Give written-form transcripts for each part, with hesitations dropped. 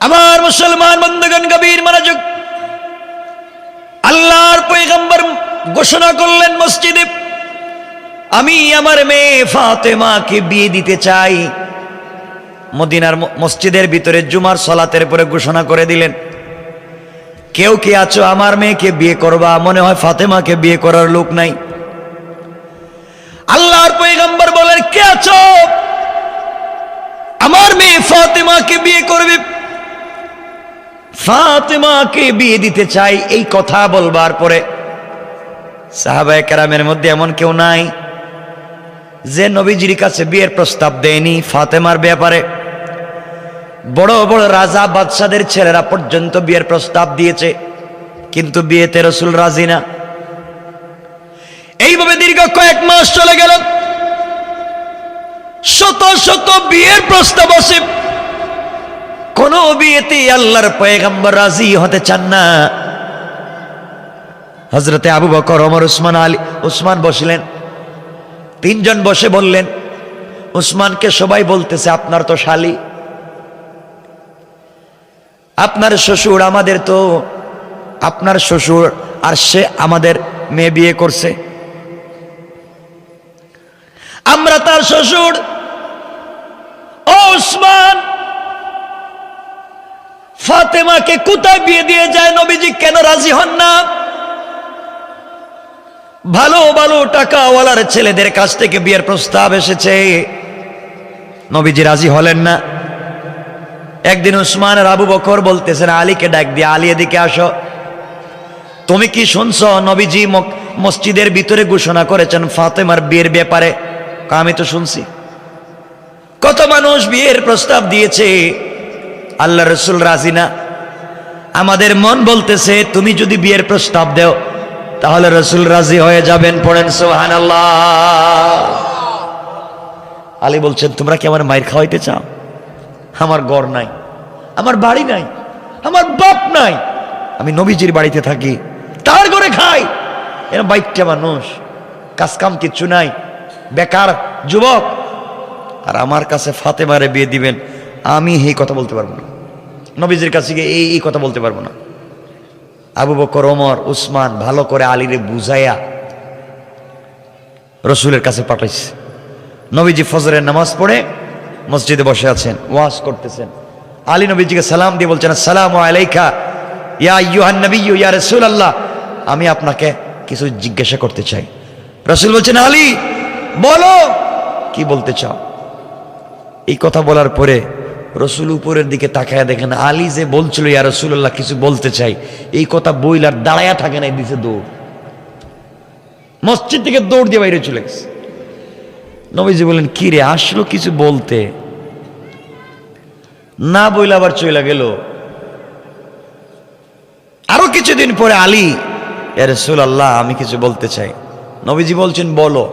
আমার মুসলমান বন্ধুগণ, গভীর মনোযোগ। আল্লাহর পয়গম্বর ঘোষণা করলেন মসজিদে, আমি আমার মেয়ে ফাতেমাকে বিয়ে দিতে চাই। মদিনার মসজিদের ভিতরে জুমার সালাতের পরে ঘোষণা করে দিলেন, কেউ কি আছো আমার মেয়েকে বিয়ে করবা? মনে হয় ফাতেমাকে বিয়ে করার লোক নাই। আল্লাহর পয়গম্বর বলেন, কে আছো আমার মেয়ে ফাতেমাকে বিয়ে করবে? ফাতেমাকে বিয়ে দিতে চাই। এই কথা বলবার পরে সাহাবায়ে কেরামের মধ্যে এমন কেউ নাই যে নবীজির কাছে বিয়ের প্রস্তাব দেয়নি ফাতেমার ব্যাপারে। বড় বড় রাজা বাদশাদের ছেলেরা পর্যন্ত বিয়ের প্রস্তাব দিয়েছে, কিন্তু বিয়েতে রাসূল রাজি না। এইভাবে দীর্ঘ কয়েক মাস চলে গেল, শত শত বিয়ের প্রস্তাব আসে, কোন বিয়েতে আল্লাহর পয়গম্বর রাজি হতে চান না। হযরতে আবু বকর, ওমর, উসমান, আলী। উসমান বসলেন, তিনজন বসে বললেন, উসমানকে সবাই বলতেছে আপনার তো শালী, আপনার শ্বশুর, আমাদের তো আপনার শ্বশুর আর সে আমাদের মেয়ে বিয়ে করছে, আমরা তার শ্বশুর। ও উসমান, ফাতেমাকে কোথায় বিয়ে দিয়ে যায়? নবীজি কেন রাজি হন না? ভালো ভালো টাকাওয়ালার ছেলেদের কাছ থেকে বিয়ের প্রস্তাব এসেছে, নবীজি রাজি হলেন না। একদিন উসমান আর আবু বকর বলতেছেন, আলীকে ডাক দিয়ে, আলী এদিকে আসো, তুমি কি শুনছো নবীজি মসজিদের ভিতরে ঘোষণা করেছেন ফাতেমার বিয়ের ব্যাপারে? আমি তো শুনছি, কত মানুষ বিয়ের প্রস্তাব দিয়েছে, আল্লাহ রাসূল রাজি না। আমাদের মন বলতেছে তুমি যদি বিয়ের প্রস্তাব দাও তাহলে রাসূল রাজি হয়ে যাবেন। পড়েন সুবহানাল্লাহ। আলী বলছেন, তোমরা কি আমার মায়ের খাওয়াইতে চাও? আমার ঘর নাই, আমার বাড়ি নাই, আমার বাপ নাই, আমি নবীজির বাড়িতে থাকি, তার ঘরে খাই। এরা বাইকটা মানুষ, কাজ কাম কিচ্ছু নাই, বেকার যুবক, আর আমার কাছে ফাতেমারে বিয়ে দিবেন? আমি এই কথা বলতে পারবো না, নবীজির কাছে গিয়ে এই কথা বলতে পারবো না। আবু বকর, ওমর, উসমান ভালো করে আলীরে বুঝাইয়া রসুলের কাছে পাঠাইছে। নবীজি ফজরের নামাজ পড়ে মসজিদে বসে আছেন, ওয়াজ করতেছেন। আলী নবীজিকে সালাম দিয়ে বলছেন, আসসালামু আলাইকা ইয়া আইয়ুহান নবিয়্যু ইয়া রাসূলুল্লাহ, আমি আপনাকে কিছু জিজ্ঞাসা করতে চাই। রাসূল বলছেন, আলী বলো, কি বলতে চাও? এই কথা বলার পরে রসুল উপরের দিকে তাকায়া দেখেন আলী যে বলছিল ইয়া রাসূলুল্লাহ কিছু বলতে চাই, এই কথা বইলার দাঁড়ায়া থাকে নাই, দিছে দৌড়, মসজিদ থেকে দৌড় দিয়ে বাইরে চলে গেছে। নবীজি বলেন, কি রে, আসলো কিছু বলতে, না বইলা আবার চলে গেল। আরো কিছুদিন পরে আলী, ইয়া রাসূলুল্লাহ আমি কিছু বলতে চাই। নবীজি বলছেন, বলো।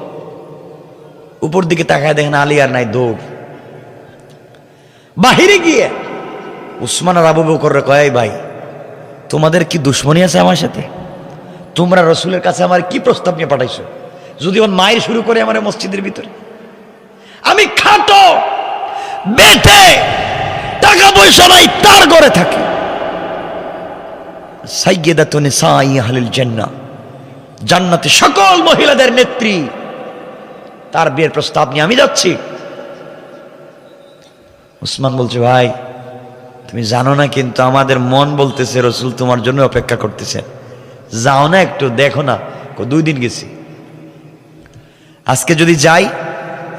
উপর দিকে তাকায় দেখেন আলী আর নাই, দৌড়। বাহিরে গিয়ে উসমান আর আবু বকর কয়, ভাই তোমাদের কি দুশ্মনী আছে আমার সাথে? তোমরা রসুলের কাছে আমার কি প্রস্তাব নিয়ে পাঠাইছো? যদি ওর মায়ের শুরু করে আমার মসজিদের ভিতরে, আমি খাটো বেটে, টাকা পয়সা নাই, তার ঘরে থাকি, সাইয়্যিদাতু নিসাই আহলিল জান্নাহ, জান্নাতে সকল মহিলাদের নেত্রী, তার বিয়ের প্রস্তাব নিয়ে আমি যাচ্ছি। উসমান বলছে, ভাই তুমি জানো না, কিন্তু আমাদের মন বলতেছে রসুল তোমার জন্য অপেক্ষা করতেছে, যাও না একটু দেখো না। 2 দিন গেছি, আজকে যদি যাই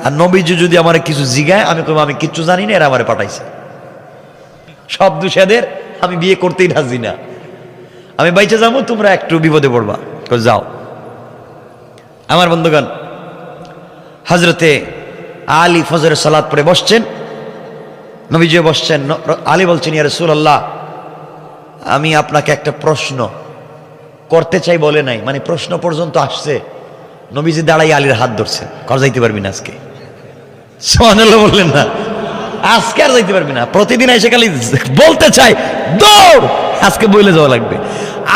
আর নবীজি যদি আমার কিছু জিগায়, আমি কইব আমি কিচ্ছু জানি না, এরা আমারে পাঠাইছে, সব দুষেদের, আমি বিয়ে করতেই রাজি না, আমি বাইচে যাবো, তোমরা একটু বিপদে পড়বা, যাও। আমার বন্ধুগণ, হযরতে আলী ফজরের সালাত পড়ে বসছেন, নবীজি বসছেন। আলী বলছেন, ইয়া রাসূলুল্লাহ আমি আপনাকে একটা প্রশ্ন করতে চাই, বলে নাই, মানে প্রশ্ন পর্যন্ত আসছে। নবীজি দাঁড়াই আলীর হাত ধরছেন, কর যাইতে পারবি না আজকে, সুবহানাল্লাহ বললেন না, আজকে আর যাইতে পারবি না, প্রতিদিন এসে খালি বলতে চাই, দৌড়, আজকে বইলে যাওয়া লাগবে।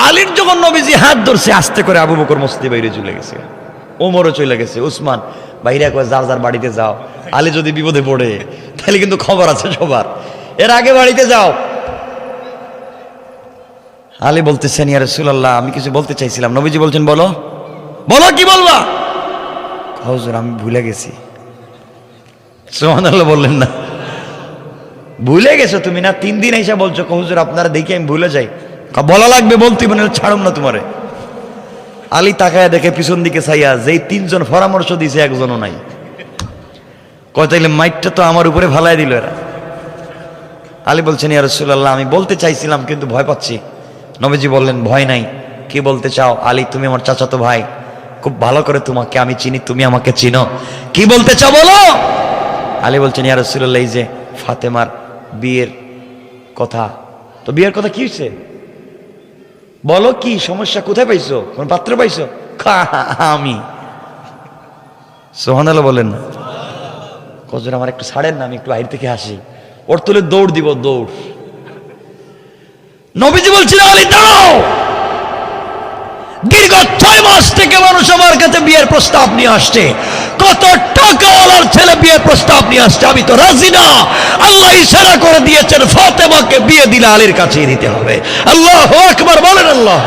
আলীর যখন নবীজি হাত ধরছে, আস্তে করে আবু বকর মসজিদে বাইরে চলে গেছে, ওমরও চলে গেছে, উসমান বাইরে কয় যার যার বাড়িতে যাও, আলী যদি বিপদে পড়ে তাহলে কিন্তু খবর আছে সবার, এর আগে বাড়িতে যাও। আলী বলতেছেন, ইয়া রাসূলুল্লাহ, আমি কিছু বলতে চাইছিলাম। নবীজি বলছেন, বলো। বলো, কি বলবা? হুজুর, আমি ভুলে গেছি। সুবহানাল্লাহ বললেন না? ভুলে গেছো তুমি না? 3 দিন এসে বলছো হুজুর আপনারা দেখি আমি ভুলে যাই। বলা লাগবে, বলতে মানে ছাড়ুম না তোমারে। আলী তাকায় দেখে পিছন দিকে চাইয়া, যেই 3 জন পরামর্শ দিয়েছে একজনও নাই। কয় তাইলে মাইটটা তো আমার উপরে ফালাই দিল এরা। আলী বলছেন, ইয়া রাসূলুল্লাহ, আমি বলতে চাইছিলাম কিন্তু ভয় পাচ্ছি। নবীজি বললেন, ভয় নাই, কি বলতে চাও? আলী, তুমি আমার চাচাতো ভাই, খুব ভালো করে তোমাকে আমি চিনি, তুমি আমাকে চিনো, কি বলতে চাও বলো। আলী বলছেন, ইয়া রাসূলুল্লাহ, এই যে ফাতেমার বিয়ের কথা। তো বিয়ের কথা কি হয়েছে বলো, কি সমস্যা, কোথায় পাইছো, কোন পাত্র পাইছো? আমি। সুবহানাল্লাহ বলেন না? হুজুর আমার একটু ছাড়েন না, আমি একটু বাইরে থেকে আসি। ওর তুলে দৌড় দিব, দৌড়। নবীজি বলছিল, আলী দাঁড়াও। দীর্ঘ 6 মাস থেকে মানুষ আমার কাছে বিয়ের প্রস্তাব নিয়ে আসছে। কত টাকাওয়ালার ছেলে বিয়ের প্রস্তাব নিয়ে আসছে, আমি তো রাজি না। আল্লাহ ইশারা করে দিয়েছেন, ফাতেমাকে বিয়ে দিলে আলীর কাছেই দিতে হবে। আল্লাহু আকবার বলেন। আল্লাহ।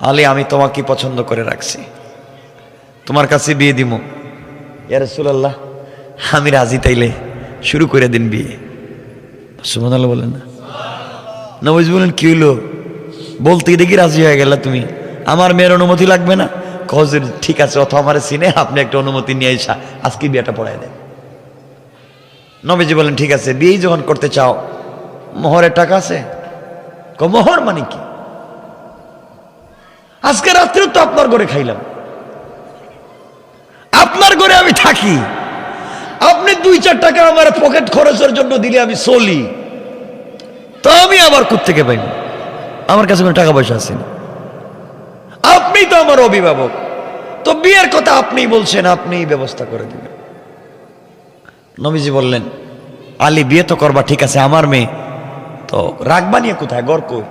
আলী, আমি তোমাকে পছন্দ করে রাখছি, তোমার কাছে বিয়ে দিব। ইয়া রাসূলুল্লাহ, আমি রাজি, তাইলে শুরু করে দিন বিয়ে। সুবহানাল্লাহ বলেন না? নবীজি বলেন, কি হইলো? বলতে দেখি রাজি হয়ে গেল তুমি, আমার মেয়ের অনুমতি লাগবে না? হুজুর ঠিক আছে, অথবা আমার সিনে আপনি একটা অনুমতি নিয়ে এসা আজকে বিয়েটা পড়ায় দেন। নবীজি বলেন, ঠিক আছে, বিয়ে যখন করতে চাও, মোহরের টাকা আছে? মোহর মানে কি? আজকে রাত্রেও তো আপনার ঘরে খাইলাম, আপনার ঘরে আমি থাকি, আপনি 2-4 টাকা আমার পকেট খরচের জন্য দিলে আমি চলি, তো আমি আবার কোত্থেকে পাইব? আমার কাছে কোনো টাকা পয়সা আছে না। আপনি তো আমার অভিভাবক, তো বিয়ের কথা আপনিই বলছেন, আপনিই ব্যবস্থা করে দিবেন। নবীজি বললেন, আলী, বিয়ে তো করবা, ঠিক আছে, আমার মেয়ে তো রাখবা নিয়ে কোথায়, গড় কই?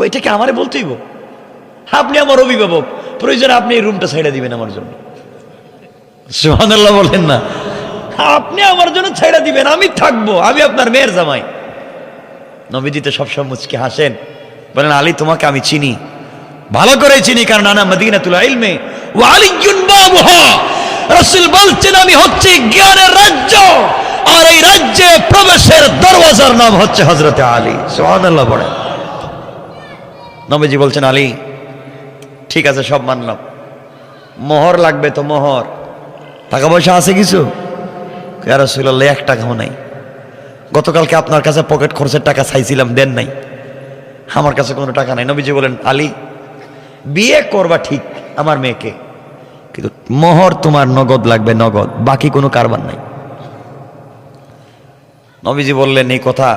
এটা কি আমারে বলতেইব? আপনি আমার অভিভাবক, প্রয়োজন আপনি এই রুমটা ছেড়ে দিবেন আমার জন্য। সুবহানাল্লাহ বলেন না? আপনি আমার জন্য ছেড়ে দিবেন, আমি থাকবো, আমি আপনার মেয়ের জামাই। নবীজি তো সবসময় মুচকি হাসেন, বলেন, আলী, তোমাকে আমি চিনি, ভালো করে চিনি, কারণ আনা মদিনাতুল ইলমি ওয়া আলিয়্যুন বাবুহা। রাসূল বলছেন, আমি হচ্ছে জ্ঞানের রাজ্য, আর এই রাজ্যে প্রবেশের দরওয়াজার নাম হচ্ছে হযরতে আলী। সুবহানাল্লাহ বলেন। নবীজি বলছেন, আলী, ঠিক আছে, সব মানলাম, মোহর লাগবে তো মোহর, টাকা পয়সা আছে কিছু? ইয়া রাসূলুল্লাহ, 1 টাকাও নাই। গতকালকে আপনার কাছে পকেট খরচের টাকা চাইছিলাম, দেন নাই, আমার কাছে কোনো টাকা নাই। নবীজি বলেন, আলী, বিয়ে করবা ঠিক আমার মেয়েকে, কিন্তু মোহর তোমার নগদ লাগবে, নগদ, বাকি কোনো কারবার নাই। নবীজি বললেন, এই কথা?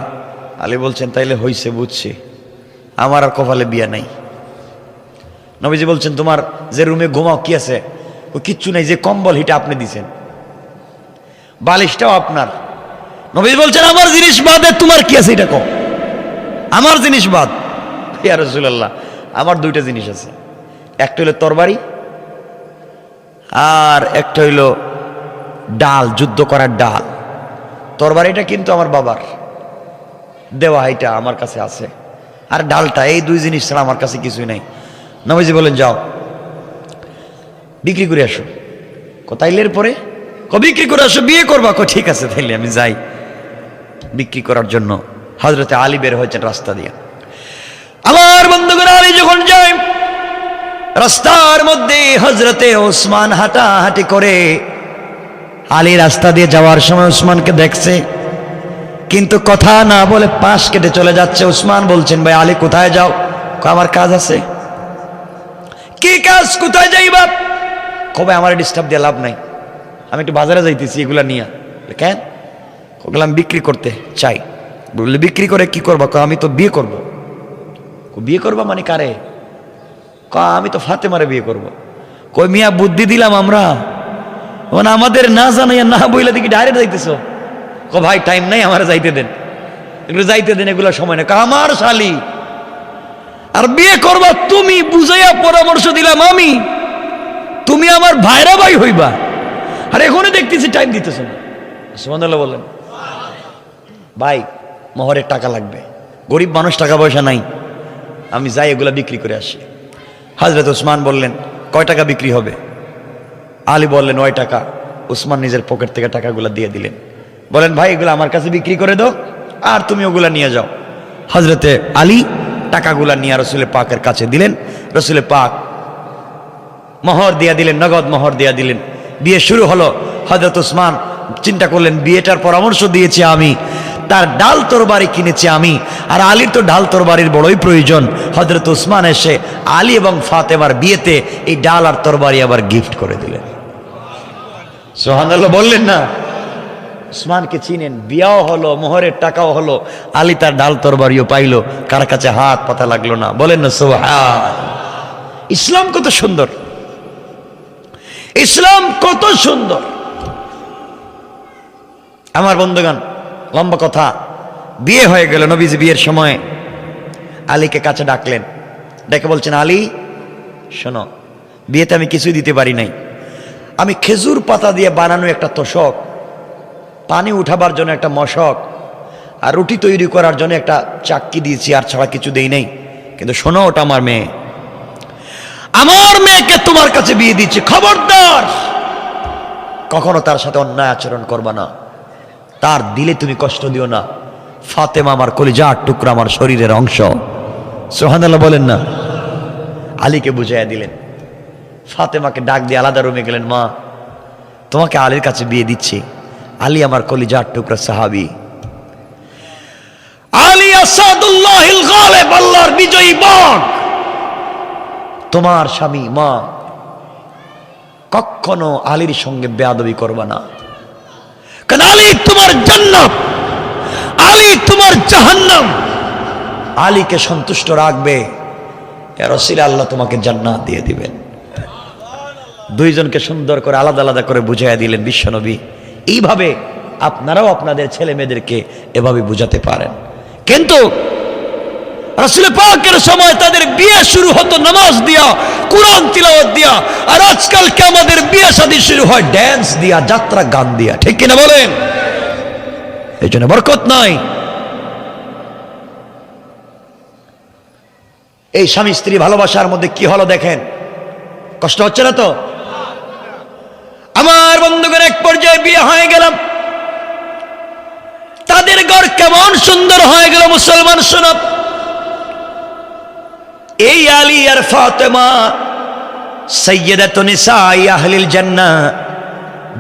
আলী বলছেন, তাইলে হইছে, বুঝছি, আমার আর কপালে বিয়ে নাই। নবীজি বলছেন, তোমার যে রুমে ঘুমাও কি আছে? ও কিচ্ছু নাই, যে কম্বল হিটা আপনি দিছেন, বালিশটাও আপনার। নবীজি বলছেন, আমার জিনিস বাদে তোমার কি আছে এটা কও, আমার জিনিস বাদ। ইয়া রাসূলুল্লাহ, আমার 2টা জিনিস আছে, একটা হইলো তরবারি, আর একটা হইলো ডাল, যুদ্ধ করার ডাল। তরবারিটা কিন্তু আমার বাবার দেওয়া, এটা আমার কাছে আছে, আর ডালটা, এই 2 জিনিস ছাড়া আমার কাছে কিছুই নাই। নবীজি বলেন, যাও বিক্রি করে আসো। তাইলের পরে বিক্রি করে আসো, বিয়ে করবা? ঠিক আছে, তাইলে আমি যাই। বিক্রি করার জন্য হযরতে আলী বের হয়েছেন রাস্তা দিয়ে। আমার বন্ধুগণ, আলী যখন যায়, রাস্তার মধ্যে হযরতে ওসমান হাঁটাহাঁটি করে। আলী রাস্তা দিয়ে যাওয়ার সময় ওসমানকে দেখছে, কিন্তু কথা না বলে পাশ কেটে চলে যাচ্ছে। ওসমান বলছেন, ভাই আলী, কোথায় যাও? আমার কাজ আছে। কি কাজ? কোথায় যাইবা? কবে আমার ডিস্টার্ব দিয়ে লাভ নাই, আমি একটু বাজারে যাইতেছি, এগুলা নিয়ে। কেন? ওগুলো আমি বিক্রি করতে চাই। বললে, বিক্রি করে কি করবা? আমি তো বিয়ে করব। বিয়ে করবা মানে কারে? আমি তো ফাতেমারে বিয়ে করব। কই মিয়া, বুদ্ধি দিলাম আমরা, মানে আমাদের না জানাইয়া না বইলে দেখি ডাইরেক্ট যাইতেছ। ভাই টাইম নাই, আমার যাইতে দেন, এগুলো যাইতে দেন, এগুলো সময় না। আমার শালি, আর বিয়ে করবা তুমি, বুঝাইয়া পরামর্শ দিলাম আমি, তুমি আমার ভাইরা ভাই হইবা, আর এখনই দেখতেছি টাইম দিতেছ না। সুবহানাল্লাহ বলেন। ভাই, মোহরের টাকা লাগবে, গরিব মানুষ, টাকা পয়সা নাই, আমি যাই এগুলা বিক্রি করে আসি। হযরত উসমান বললেন, কয় টাকা বিক্রি হবে? আলী বললেন 9 টাকা। উসমান নিজের পকেট থেকে টাকাগুলা দিয়ে দিলেন, বলেন ভাই এগুলো আমার কাছে বিক্রি করে দাও, আর তুমি ওগুলা নিয়ে যাও। হযরতে আলী টাকাগুলা নিয়ে রসুলের পাকের কাছে দিলেন। রসুলের পাক মোহর দিয়া দিলেন, নগদ মোহর দিয়া দিলেন। বিয়ে শুরু হলো। হযরত উসমান চিন্তা করলেন, বিয়েটার পরামর্শ দিয়েছি আমি, তার ডাল তরবারি কিনেছি আমি, আর আলীর তো ডাল তরবারির বড়ই প্রয়োজন। হযরত উসমান এসে আলী এবং ফাতেমার বিয়েতে এই ডাল আর তরবারি আবার গিফট করে দিলেন। সুবহানাল্লাহ বললেন না? উসমানকে চিনেন, বিয়াও হলো, মোহরের টাকাও হলো, আলী তার ডাল তরবারিও পাইলো, কার কাছে হাত পাতা লাগলো না। বলেন না সুবহান। ইসলাম কত সুন্দর, ইসলাম কত সুন্দর। আমার বন্ধুগণ, লম্বা কথা, বিয়ে হয়ে গেল। নবীজি বিয়ের সময় আলীকে কাছে ডাকলেন, ডেকে বলছেন, আলী শোনো, বিয়েতে আমি কিছুই দিতে পারি নাই, আমি খেজুর পাতা দিয়ে বানানো একটা তোশক, পানি উঠাবার জন্য একটা মশক, আর রুটি তৈরি করার জন্য একটা চাক্কি দিয়েছি, আর ছাড়া কিছু দেই নাই। কিন্তু শোনো, ওটা আমার মেয়ে, আমার মেয়েকে তোমার কাছে বিয়ে দিচ্ছি, খবরদার কখনো তার সাথে অন্যায় আচরণ করবা না, তার দিলে তুমি কষ্ট দিও না। ফাতেমা আমার কলিজার টুকরা, আমার শরীরের অংশ। সুবহানাল্লাহ বলেন না? আলীকে বুঝাইয়া দিলেন। ফাতেমাকে ডাক দিয়ে আলাদা রুমে গেলেন, মা তোমাকে আলীর কাছে বিয়ে দিচ্ছি, আলী আমার কলিজার টুকরা সাহাবী, আলী আসাদুল্লাহিল গালিব, আল্লাহর বিজয়ী বাঘ, তোমার স্বামী। মা কখনো আলীর সঙ্গে বেয়াদবি করবা না, কারণ আলী তোমার জান্নাত, আলী তোমার জাহান্নাম। আলীকে সন্তুষ্ট রাখবে, ইয়া রাসূলুল্লাহ, আল্লাহ তোমাকে জান্নাত দিয়ে দিবেন। দুইজনকে সুন্দর করে আলাদা আলাদা করে বুঝাইয়া দিলেন বিশ্বনবী। এইভাবে আপনারাও আপনাদের ছেলে মেয়েদেরকে এভাবে বুঝাতে পারেন। কিন্তু রাসূল পাকের সময় তাদের বিয়ে শুরু হতো নামাজ দিয়া, কুরআন তিলাওয়াত দিয়া, আর আজকালকে আমাদের বিয়ে শাদী শুরু হয় ড্যান্স দিয়া, যাত্রা গান দিয়া। ঠিক কিনা বলেন? এই জন্য বরকত নাই। এই স্বামী স্ত্রী ভালোবাসার মধ্যে কি হলো দেখেন, কষ্ট হচ্ছে না তো? আমার বন্ধুগণ, এক পর্যায়ে বিয়ে হয়ে গেলাম, তাদের ঘর কেমন সুন্দর হয়ে গেল। মুসলমান শোনো, এই আলী আর ফাতেমা সাইয়্যিদাতুন নিসাই আহলিল জান্নাহ,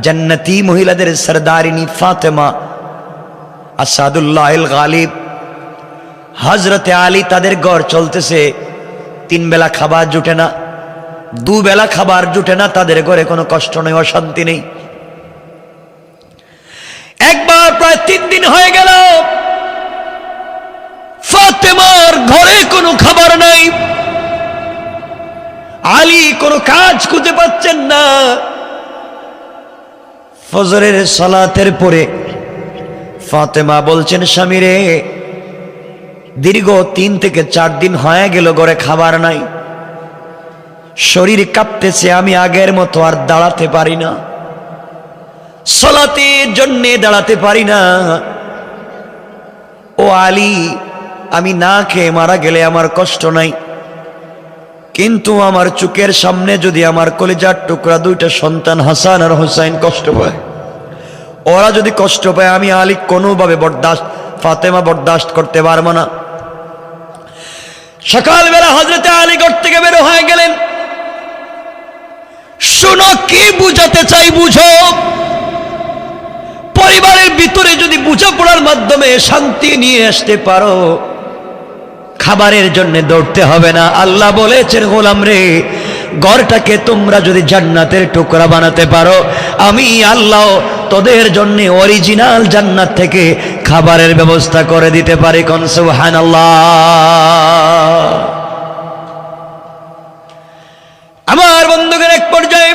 জান্নাতি মহিলাদের সরদারিনী ফাতেমা আসাদুল্লাহিল গালিব। হযরতে আলী তাদের ঘর চলতেছে, 3 বেলা খাবার জুটে না, 2 বেলা খাবার জুটে না, তাদের ঘরে কোনো কষ্ট নেই, অশান্তি নেই। একবার প্রায় 3 দিন হয়ে গেল, ফাতেমার ঘরে কোনো খাবার নাই, আলী কোনো কাজ খুঁজে পাচ্ছেন না। ফজরের সালাতের পরে ফাতেমা বলছেন, স্বামী রে, দীর্ঘ 3 থেকে 4 দিন হয়ে গেল ঘরে খাবার নাই, শরীর কাঁপতেছে, আমি আগের মতো আর দাঁড়াতে পারি না, সালাতের জন্য দাঁড়াতে পারি না। ও আলী, আমি না খেয়ে মারা গেলে আমার কষ্ট নাই, কিন্তু আমার চোখের সামনে যদি আমার কলিজার টুকরা 2টা সন্তান হাসান আর হুসাইন কষ্ট পায়, ওরা যদি কষ্ট পায়, আমি আলী কোনোভাবে ফাতেমা বরদাস্ত করতে পারবো না। সকালবেলা হযরতে আলী ঘর থেকে বের হয়ে গেলেন। শোনো, কি বুঝাতে চাই বুঝো। পরিবারের ভিতরে যদি বোঝাপড়ার মাধ্যমে শান্তি নিয়ে আসতে পারো, খাবারের জন্য দৌড়তে হবে না। আল্লাহ বলেছেন, গোলাম রে, ঘরটাকে তোমরা যদি জান্নাতের টুকরা বানাতে পারো, আমি আল্লাহ তোদের জন্য অরিজিনাল জান্নাত থেকে খাবারের ব্যবস্থা করে দিতে পারি। কোন সুবহানাল্লাহ। আমার বন্ধুগণ, এক পর্যায়ে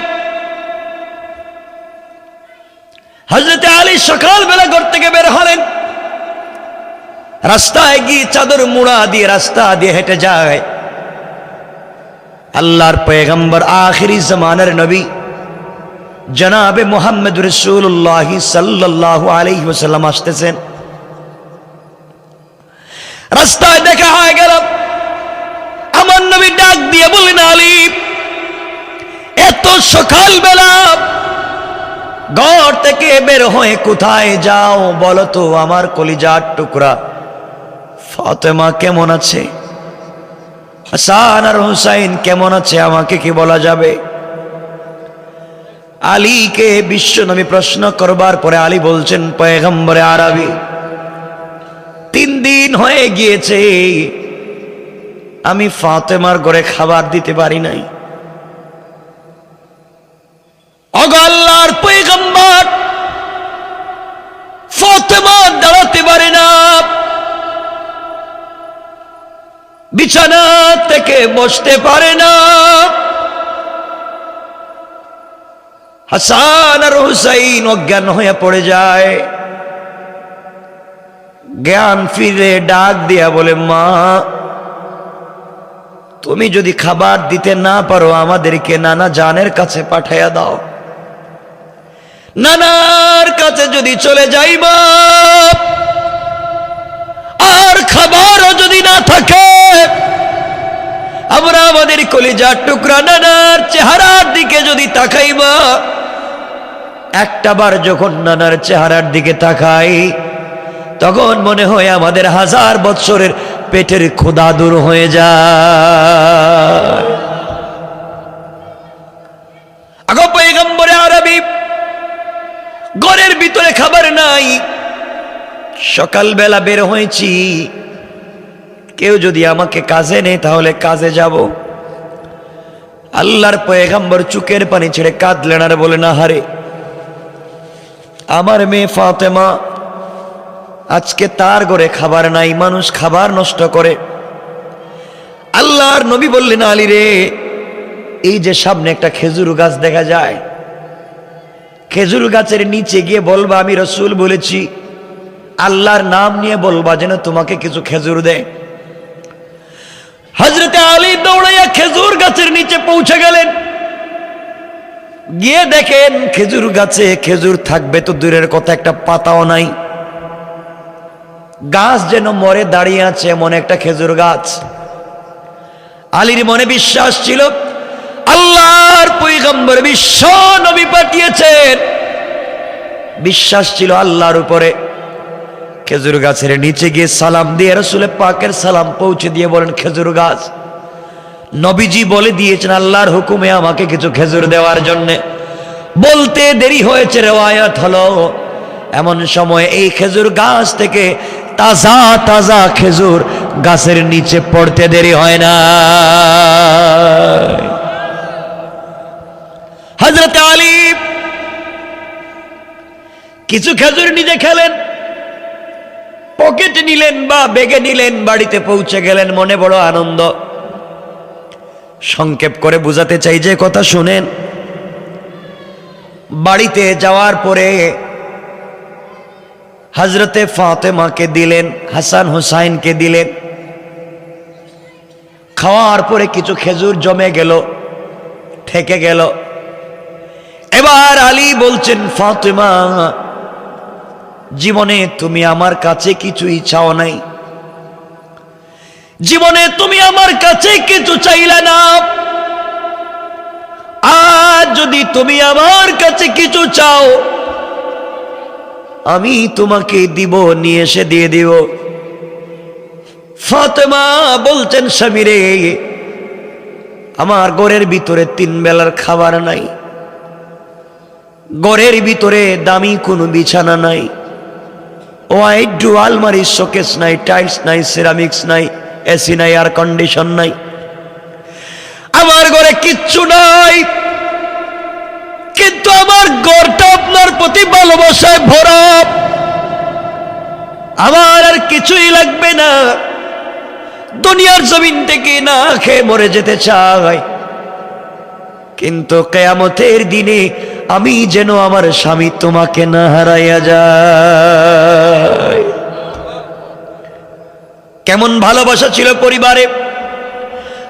হযরতে আলী সকালবেলা ঘর থেকে বের হলেন। রাস্তায় গিয়ে চাদর মুড়া দিয়ে রাস্তা দিয়ে হেঁটে যায়। আল্লাহর পয়গম্বর, আখিরি জামানার নবী জনাবে মুহাম্মদ রাসূলুল্লাহ সাল্লাল্লাহু আলাইহি ওয়াসাল্লাম আসতেছেন। রাস্তায় দেখা হয়ে গেল। আমার নবী ডাক দিয়ে বললেন, আলী, এত সকালবেলা ঘর থেকে বের হয়ে কোথায় যাও বলো তো? আমার কলিজার টুকরা ফাতেমা কেমন আছে, হাসান আর হুসাইন কেমন আছে, আমাকে কি বলা যাবে? আলীকে বিশ্বনবী প্রশ্ন করবার পরে আলী বলছেন, পয়গম্বরে আরবি, 3 দিন হয়ে গিয়েছে আমি ফাতেমার ঘরে খাবার দিতে পারি নাই। ওগো আল্লাহর পয়গম্বর, ফাতেমা দাঁড়াতে পারে না, বিছানা থেকে বসতে পারে না, হাসান আর হুসাইন অজ্ঞান হয়ে পড়ে যায়। জ্ঞান ফিরে ডাক দিয়া বলে, মা, তুমি যদি খাবার দিতে না পারো আমাদেরকে নানা জানের কাছে পাঠাইয়া দাও। নানার কাছে যদি চলে যাইবা আর খাবারও যদি না থাকে, আমরা আমাদের কলিজার টুকরা নানার চেহারার দিকে যদি তাকাইবা, একটাবার যখন নানার চেহারার দিকে তাকাই তখন মনে হয় আমাদের 1000 বৎসরের পেটের ক্ষুধা দূর হয়ে যায়। আগো পয়গম্বরে আরবি, ঘরের ভিতরে খাবার নাই, সকালবেলা বের হয়েছি, কেউ যদি আমাকে কাজে নেয় তাহলে কাজে যাব। আল্লাহর পয়গম্বর চোখের পানি ছেড়ে কাঁদলেন আর বলেন, আহারে আমার মেয়ে ফাতেমা, আজকে তার ঘরে খাবার নাই, মানুষ খাবার নষ্ট করে। আল্লাহর নবী বললেন, আলী রে, এই যে সামনে একটা খেজুর গাছ দেখা যায়, খেজুর গাছের নিচে গিয়ে বলবা আমি রাসূল বলেছি, আল্লাহর নাম নিয়ে বলবা যেন তোমাকে কিছু খেজুর দেয়। হযরতে আলী দৌড়াইয়া খেজুর গাছের নিচে পৌঁছে গেলেন। গিয়ে দেখেন খেজুর গাছে খেজুর থাকবে তো দূরের কথা, একটা পাতাও নাই। গাছ যেন মরে দাঁড়িয়ে আছে এমন একটা খেজুর গাছ। আলীর মনে বিশ্বাস ছিল আল্লাহর পয়গম্বর বিশ্ব নবী পাঠিয়েছেন, বিশ্বাস ছিল আল্লাহর উপরে। খেজুর গাছের নিচে গিয়ে সালাম দিয়ে রাসূল পাকের সালাম পৌঁছে দিয়ে বলেন, খেজুর গাছ, নবীজি বলে দিয়েছেন আল্লাহর হুকুমে আমাকে কিছু খেজুর দেওয়ার জন্য। বলতে দেরি হয়েছে, রিওয়ায়াত হলো এমন সময় এই খেজুর গাছ থেকে তাজা তাজা খেজুর গাছের নিচে পড়তে দেরি হয় না। হযরত আলী কিছু খেজুর নিজে খেলেন, পকেটে নিলেন বা ব্যাগে নিলেন, বাড়িতে পৌঁছে গেলেন, মনে বড় আনন্দ। সংক্ষেপ করে বুঝাতে চাই যে কথা শুনেন। বাড়িতে যাওয়ার পরে হযরতে ফাতেমাকে দিলেন, হাসান হুসাইনকে দিলেন। খাওয়ার পরে কিছু খেজুর জমে গেল, থেকে গেল। এবার আলী বলছেন, ফাতেমা, জীবনে তুমি আমার কাছে কিছুই চাও নাই, জীবনে তুমি আমার কাছে কিছু চাইলে না, আজ যদি তুমি আমার কাছে কিছু চাও আমি তোমাকে দিব, নিয়ে এসে দিয়ে দিব। ফাতেমা বলছেন, স্বামী রে, আমার ঘরের ভিতরে 3 বেলার খাবার নাই, ঘরের ভিতরে দামি কোনো বিছানা নাই, ওয়াইড আলমারি, শোকেস নাই, টাইলস নাই, সিরামিক্স নাই, এসি নাই, এয়ার কন্ডিশন নাই, আমার ঘরে কিচ্ছু নাই। কিন্তু আমার ঘরটা আপনার প্রতি ভালোবাসায় ভরা, আমার আর কিছুই লাগবে না, দুনিয়ার জমিন থেকে না খেয়ে মরে যেতে চাই, কিন্তু কিয়ামতের দিনে আমি যেন আমার স্বামী তোমাকে না হারাইয়া যায়। কেমন ভালোবাসা ছিল পরিবারে।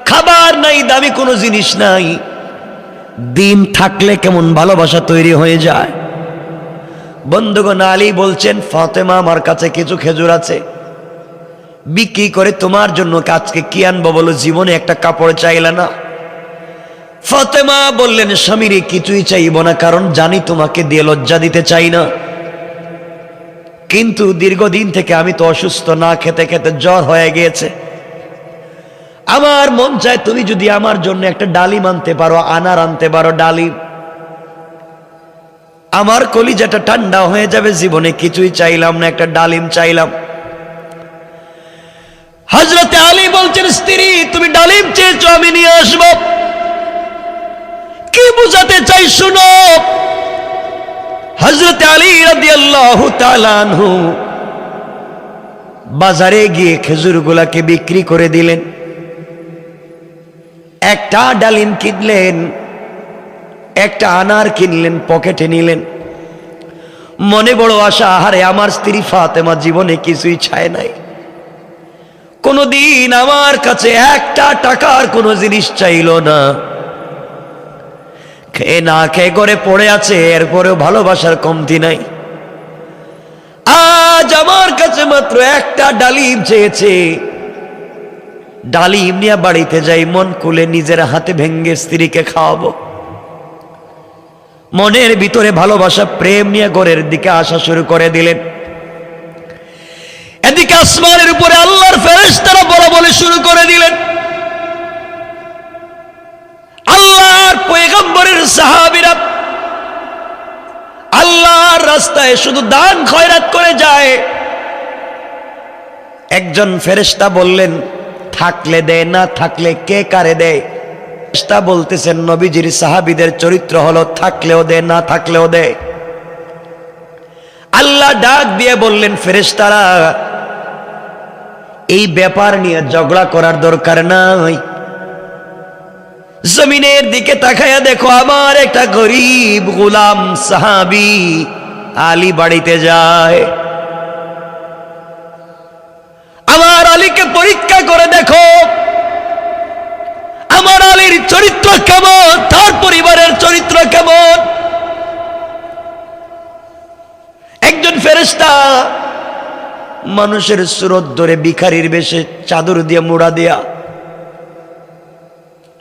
খাবার নাই, দামি কোনো জিনিস নাই, দিন থাকলে কেমন ভালোবাসা তৈরি হয়ে যায়। বন্ধুগণ, আলী বলছেন, ফাতেমা, আমার কাছে কিছু খেজুর আছে, বিক্রি করে তোমার জন্য আজকে কি আনবো বলো? জীবনে একটা কাপড় চাইলা না। ফাতেমা বললেন, স্বামীরে কিছুই চাইব না, কারণ জানি তোমাকে দিয়ে লজ্জা দিতে চাই না। কিন্তু দীর্ঘদিন থেকে আমি তো অসুস্থ, না খেতে খেতে জ্বর হয়ে গিয়েছে। আমার মন চায় তুমি যদি আমার জন্য একটা ডালিম আনতে পারো, আনার আনতে পারো, ডালিম, আমার কলিজাটা ঠান্ডা হয়ে যাবে। জীবনে কিছুই চাইলাম না, একটা ডালিম চাইলাম। হযরতে আলী বলছেন, স্ত্রী তুমি ডালিম চেয়েছো, আমি নিয়ে আসবো। কি বুঝাতে চাই শুনো। হযরতে আলী রাদিয়াল্লাহু তাআলা আনহু বাজারে গিয়ে খেজুরগুলাকে বিক্রি করে দিলেন। একটা ডালিম কিনলেন, একটা আনার কিনলেন, পকেটে নিলেন। মনে বড় আশা, আহারে আমার স্ত্রী ফাতেমা জীবনে কিছুই চায় নাই, কোনদিন আমার কাছে একটা টাকার কোনো জিনিস চাইল না, খেয়ে না খেয়ে করে পড়ে আছে, এরপরেও ভালোবাসার কমতি নাই। আজ আমার কাছে মাত্র একটা ডালিম চেয়েছে। ডালিম নিয়ে বাড়িতে যাই, মন খুলে নিজের হাতে ভেঙ্গে স্ত্রীকে খাওয়াবো। মনের ভিতরে ভালোবাসা, প্রেম নিয়ে ঘরের দিকে আসা শুরু করে দিলেন। এদিকে আসমানের উপরে আল্লাহর ফেরেশতারা বলা বলে শুরু করে দিলেন। আল্লাহর পয়গম্বরের সাহাবীরা আল্লাহর রাস্তায় শুধু দান খয়রাত করে যায়। একজন ফেরেশতা বললেন, থাকলে দেয়, না থাকলে কে কারে দেয়? ফেরেশতা বলতেছেন, নবীজির সাহাবীদের চরিত্র হলো থাকলেও দেয়, না থাকলেও দেয়। আল্লাহ ডাক দিয়ে বললেন, ফেরেশতারা এই ব্যাপার নিয়ে ঝগড়া করার দরকার নাই। জমিনের দিকে তাকায়া দেখো, আমার একটা গরিব গোলাম সাহাবী আলী বাড়িতে যায়। আমার আলীকে পরীক্ষা করে দেখো, আমার আলীর চরিত্র কেমন, তার পরিবারের চরিত্র কেমন। একজন ফেরেশতা মানুষের সুরত ধরে ভিখারির বেশে চাদর দিয়ে মুড়া দিয়া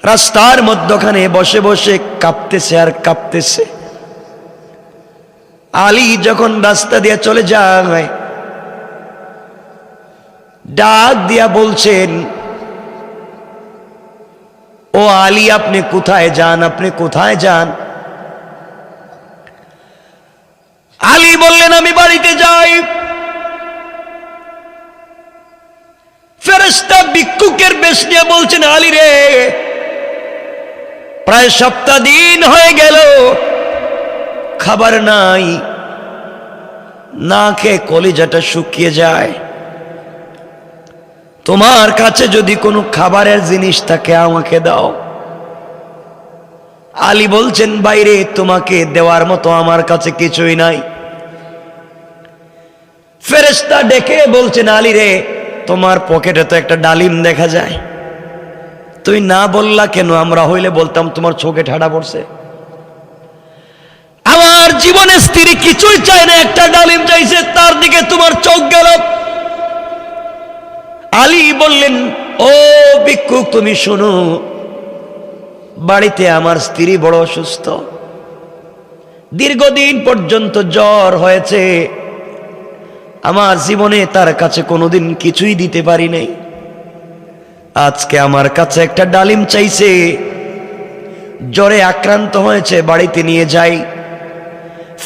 রাস্তার মধ্যখানে বসে বসে কাঁপতেছে আর কাঁপতেছে। আলী যখন রাস্তা দিয়ে চলে যায়, ডাক দিয়া বলছেন, ও আলী আপনি কোথায় যান, আপনি কোথায় যান? আলী বললেন, আমি বাড়িতে যাই। ফেরেশতা ভিক্ষুকের বেশ নিয়ে বলছেন, আলী রে, প্রায় সপ্তাহ দিন হয়ে গেল, খাবার নাই, না খেয়ে কলিজাটা শুকিয়ে যায়। তোমার কাছে যদি কোনো খাবারের জিনিস থাকে আমাকে দাও। আলী বলছেন, বাইরে তোমাকে দেওয়ার মতো আমার কাছে কিছুই নাই। ফেরেশতা ডেকে বলছেন, আলী রে, তোমার পকেটে তো একটা ডালিম দেখা যায়, তুই না বললা কেন? আমরা হইলে বলতাম তোমার চোখে ঠাডা পড়ছে। আমার জীবনে স্ত্রী কিছুই চায় না, একটা ডালিম চাইছে, তার দিকে তোমার চোখ গেল। আলী বললেন, ও ভিক্ষুক তুমি শোনো, বাড়িতে আমার স্ত্রী বড় অসুস্থ, দীর্ঘদিন পর্যন্ত জ্বর হয়েছে, আমার জীবনে তার কাছে কোনোদিন কিছুই দিতে পারি নাই। আজকে আমার কাছে একটা ডালিম চাইছে, জ্বরে আক্রান্ত হয়েছে, বাড়িতে নিয়ে যাই।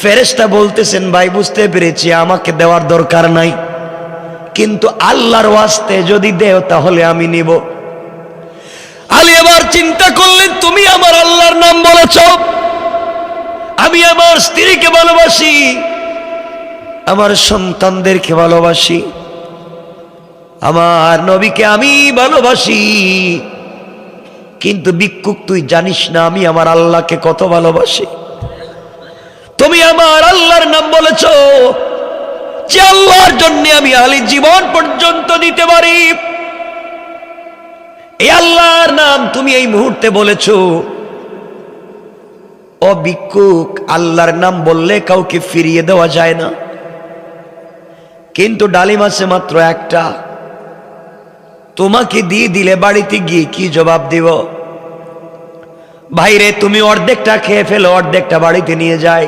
ফেরেশতা বলতেছেন, ভাই বুঝতে পেরেছি, আমাকে দেওয়ার দরকার নাই, কিন্তু আল্লাহর ওয়াস্তে যদি দেও তাহলে আমি নিব। আলী এবার চিন্তা করলেন, তুমি আমার আল্লাহর নাম বলেছ, আমি আমার স্ত্রীকে ভালোবাসি, আমার সন্তানদেরকে ভালোবাসি, আমার নবীকে আমি ভালোবাসি, কিন্তু ভিক্ষুক তুই জানিস না আমি আমার আল্লাহকে কত ভালোবাসি। তুমি আমার আল্লাহর নাম বলেছ, যে আল্লাহর জন্য আমি আলী জীবন পর্যন্ত দিতে পারি, এই আল্লাহর নাম তুমি এই মুহূর্তে বলেছ। ও ভিক্ষুক, আল্লাহর নাম বললে কাউকে ফিরিয়ে দেওয়া যায় না, কিন্তু ডালিম আছে মাত্র একটা, তোমাকে দিয়ে দিলে বাড়িতে গিয়ে কি জবাব দিব? ভাইরে তুমি অর্ধেকটা খেয়ে ফেলো, অর্ধেকটা বাড়িতে নিয়ে যায়।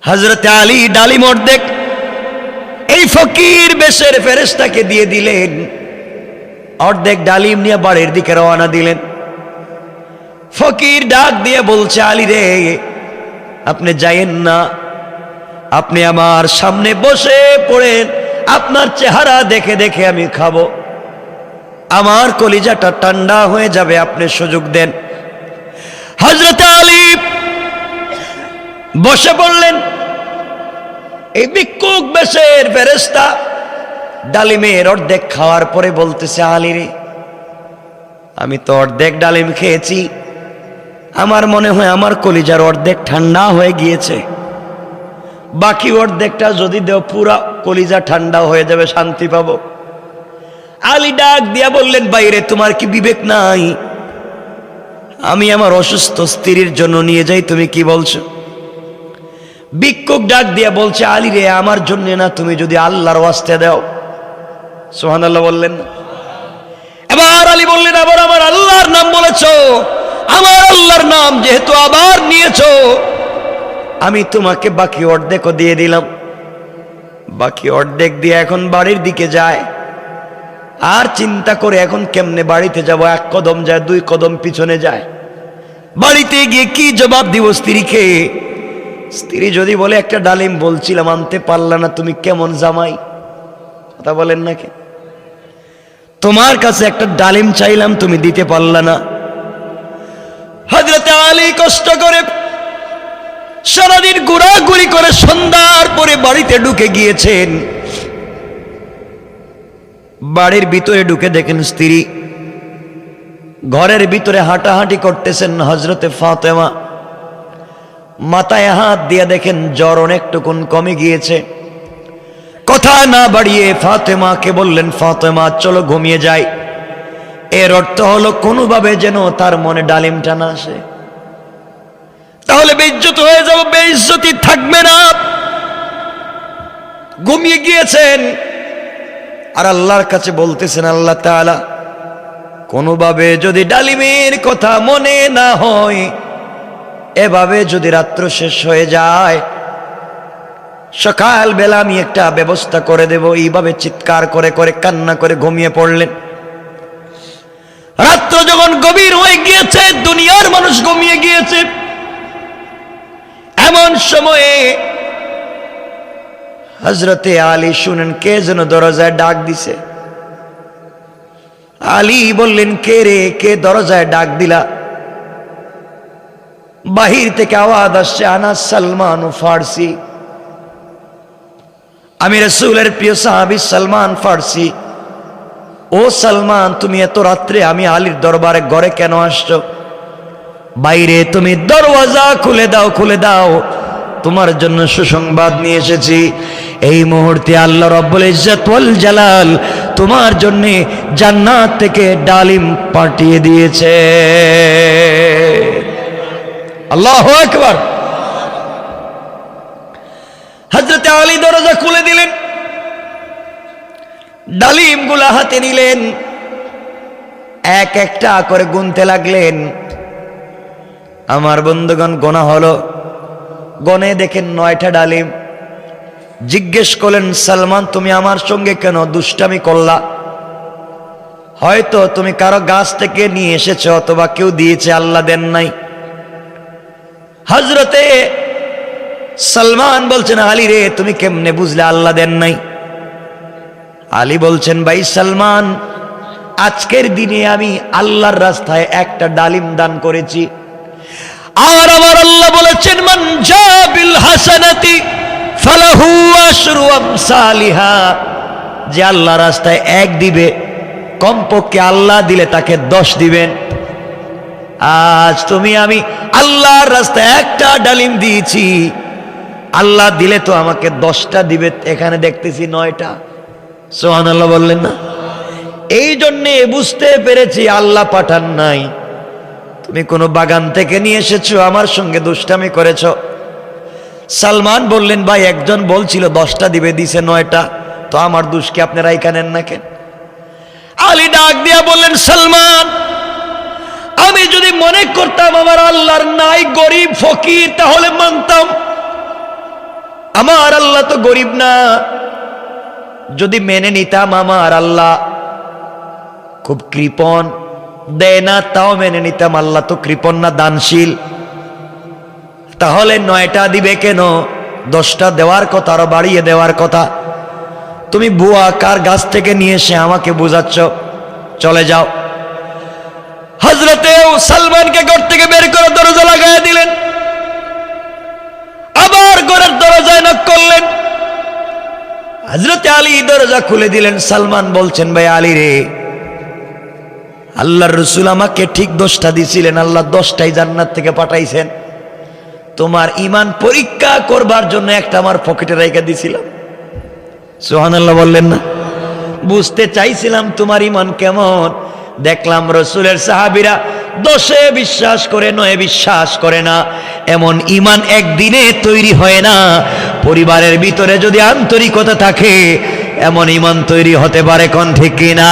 হযরত আলী ডালিম অর্ধেক এই ফকির বেশের ফেরেশতাকে দিয়ে দিলেন, অর্ধেক ডালিম নিয়ে বাড়ির দিকে রওনা দিলেন। ফকির ডাক দিয়ে বলছে, আলী রে, আপনি যায়েন না, আপনি আমার সামনে বসে পড়েন, আপনার চেহারা দেখে দেখে আমি খাবো, আমার কলিজাটা ঠান্ডা হয়ে যাবে, আপনি সুযোগ দেন। হযরত আলী বসে পড়লেন। এই ভিক্ষুক বেশের ফেরেশতা ডালিমের অর্ধেক খাওয়ার পরে বলতেছে, আলী রে, আমি তো অর্ধেক ডালিম খেয়েছি, আমার মনে হয় আমার কলিজার অর্ধেক ঠান্ডা হয়ে গিয়েছে, বাকি অর্ধেকটা যদি দেও পুরা কলিজা ঠান্ডা হয়ে যাবে, শান্তি পাবো। আলী ডাক দিয়া বললেন, বাইরে তোমার কি বিবেক নাই? আমি আমার অসুস্থ স্ত্রীর জন্য নিয়ে যাই, তুমি কি বলছো? ভিক্ষুক ডাক দিয়া বলছে, আলী রে, আমার জন্য না, তুমি যদি আল্লাহর ওয়াস্তে দাও। সুবহানাল্লাহ বললেন না? এবার আলী বললেন, আবার আমার আল্লাহর নাম বলেছো, আমার আল্লাহর নাম যেহেতু আবার নিয়েছো, আমি তোমাকে বাকি অর্ধেকও দিয়ে দিলাম। বাকি অর্ধেক দিয়ে এখন বাড়ির দিকে যায়, আর চিন্তা করে এখন কেমনে বাড়িতে যাব, এক কদম যায়, দুই কদম পিছনে যায়। বাড়িতে গিয়ে কি জবাব দিব স্ত্রীকে? স্ত্রী যদি বলে, একটা ডালিম বলছিলাম আনতে পারলা না, তুমি কেমন জামাই? কথা বলেন নাকি? তোমার কাছে একটা ডালিম চাইলাম, তুমি দিতে পারলা না। হযরত আলী কষ্ট করে সারাদিন ঘোরাঘুরি করে সন্ধ্যার পরে বাড়িতে ঢুকে গিয়েছেন। বাড়ির ভিতরে ঢুকে দেখেন স্ত্রী ঘরের ভিতরে হাঁটাহাঁটি করতেছেন। হযরতে ফাতেমা মাথায় হাত দিয়ে দেখেন জ্বর অনেকটুকুন কমে গিয়েছে। কথা না বাড়িয়ে ফাতেমাকে বললেন, ফাতেমা চলো ঘুমিয়ে যাই। এর অর্থ হলো কোনোভাবে যেন তার মনে ডালিমটা না আসে, তাহলে বেইজ্জত হয়ে যাব, বেইজ্জতি থাকবে না। ঘুমিয়ে গিয়েছেন আর আল্লাহর কাছে বলতেছেন, আল্লাহ তাআলা, কোনোভাবে যদি ডালিমের কথা মনে না হয়, এভাবে যদি রাত্র শেষ হয়ে যায়, সকাল বেলা আমি একটা ব্যবস্থা করে দেব। এইভাবে চিৎকার করে করে কান্না করে ঘুমিয়ে পড়লেন। রাত্র যখন গভীর হয়ে গিয়েছে, দুনিয়ার মানুষ ঘুমিয়ে গিয়েছে, এমন সময়ে হযরতে আলী শুনেন কে যেন দরজায় ডাক দিছে। আলী বললেন, কে রে, কে দরজায় ডাক দিলা? বাহির থেকে আওয়াজ আসছে, আনা সালমান ফারসি, আমি রাসূলের প্রিয় সাহাবী সালমান ফারসি। ও সালমান, তুমি এত রাত্রে আমি আলীর দরবারে ঘরে কেন আসছো? বাইরে তুমি দরওয়াজা খুলে দাও, খুলে দাও, তোমার জন্য সুসংবাদ নিয়ে এসেছি। এই মুহূর্তে আল্লাহ রাব্বুল ইজ্জত ওয়াল জালাল তোমার জন্য জান্নাত থেকে ডালিম পাঠিয়ে দিয়েছে। আল্লাহু আকবার। হযরত আলী দরজা খুলে দিলেন, ডালিমগুলা হাতে নিলেন, এক একটা করে গুনতে লাগলেন। আমার বন্ধুগণ, গোনা হলো, গনে দেখেন 9টা ডালিম। জিজ্ঞেস করলেন, সালমান, তুমি আমার সঙ্গে কেন দুষ্টামি করলা? হয়তো তুমি কারো গাছ থেকে নিয়ে এসেছো, অথবা কেউ দিয়েছে, আল্লাহ দেন নাই। হযরতে সালমান বলছেন, আলী রে, তুমি কেমনে বুঝলে আল্লাহ দেন নাই? আলী বলছেন, ভাই সালমান, আজকের দিনে আমি আল্লাহর রাস্তায় একটা ডালিম দান করেছি, আর আমার আল্লাহ বলেছেন, মান জাবিল হাসানাতি ফালাহু আশরু আমসালিহা, যে আল্লাহ রাস্তায় 1 দিবে, কমপক্ষে আল্লাহ দিলে তাকে 10 দিবেন। আজ তুমি আমি আল্লাহর রাস্তায় একটা ডালিম দিয়েছি, আল্লাহ দিলে তো আমাকে 10টা দিবে, এখানে দেখতেছি 9টা। সুবহানাল্লাহ বললেন না? এই জন্যে বুঝতে পেরেছি আল্লাহ পাঠান নাই, তুমি কোনো বাগান থেকে নিয়ে এসেছো, আমার সঙ্গে দুষ্টামি করেছ। সালমান বললেন, ভাই একজন বলছিল 10টা দিবে, দিছে 9টা, তো আমার দোষ কি আপনারা এখানে না কেন? আলী ডাক দিয়া বললেন, সালমান, আমি যদি মনে করতাম আমার আল্লাহর নাই, গরিব ফকির, তাহলে মানতাম। আমার আল্লাহ তো গরিব না। যদি মেনে নিতাম আমার আল্লাহ খুব কৃপণ, দেয় না, তাও মেনে নিতাম আল্লাহ তো কৃপণ না, দানশীল। তাহলে 9টা দিবে কেন? 10টা দেওয়ার কথা, আরো বাড়িয়ে দেওয়ার কথা। তুমি বুয়া কার গাছ থেকে নিয়ে এসে আমাকে বুঝাচ্ছ, চলে যাও। হযরতে সালমানকে ঘর থেকে বের করে দরজা লাগায় দিলেন। আবার ঘরের দরজায় নক করলেন। হযরতে আলী দরজা খুলে দিলেন। সালমান বলছেন, ভাই আলী রে, আল্লাহর রাসূল আমাকে ঠিক 10টা দিছিলেন, আল্লাহ 10টাই জান্নাত থেকে পাঠাইছেন। তোমার ঈমান পরীক্ষা করবার জন্য একটা আমার পকেটে রেখে দিছিলাম। সুবহানাল্লাহ বললেন না? বুঝতে চাইছিলাম তোমার ঈমান কেমন। দেখলাম রাসূলের সাহাবীরা 10এ বিশ্বাস করে, 9এ বিশ্বাস করে না। এমন ঈমান একদিনে তৈরি হয় না। পরিবারের ভিতরে যদি আন্তরিকতা থাকে, এমন ঈমান তৈরি হতে পারে। কোন ঠিক কিনা?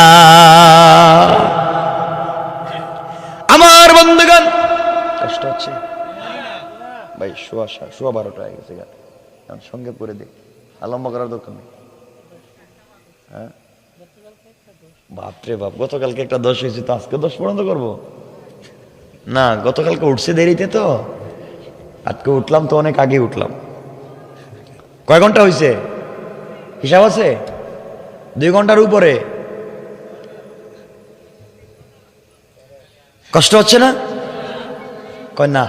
আমার বন্ধুগণ, কষ্ট হচ্ছে ভাই? সোয়া 12টা হয়ে গেছে, সঙ্গে করে দে, লম্বা করার দরকার নেই। হ্যাঁ বাপরে বাপ, গতকালকে একটা 10 হয়েছে, তো আজকে 10 পর্যন্ত করবো না? গতকালকে উঠছে দেরিতে, তো আজকে উঠলাম তো অনেক আগে উঠলাম। কয় ঘন্টা হয়েছে হিসাব আছে? 2 ঘন্টার উপরে। কষ্ট হচ্ছে না? কয় না,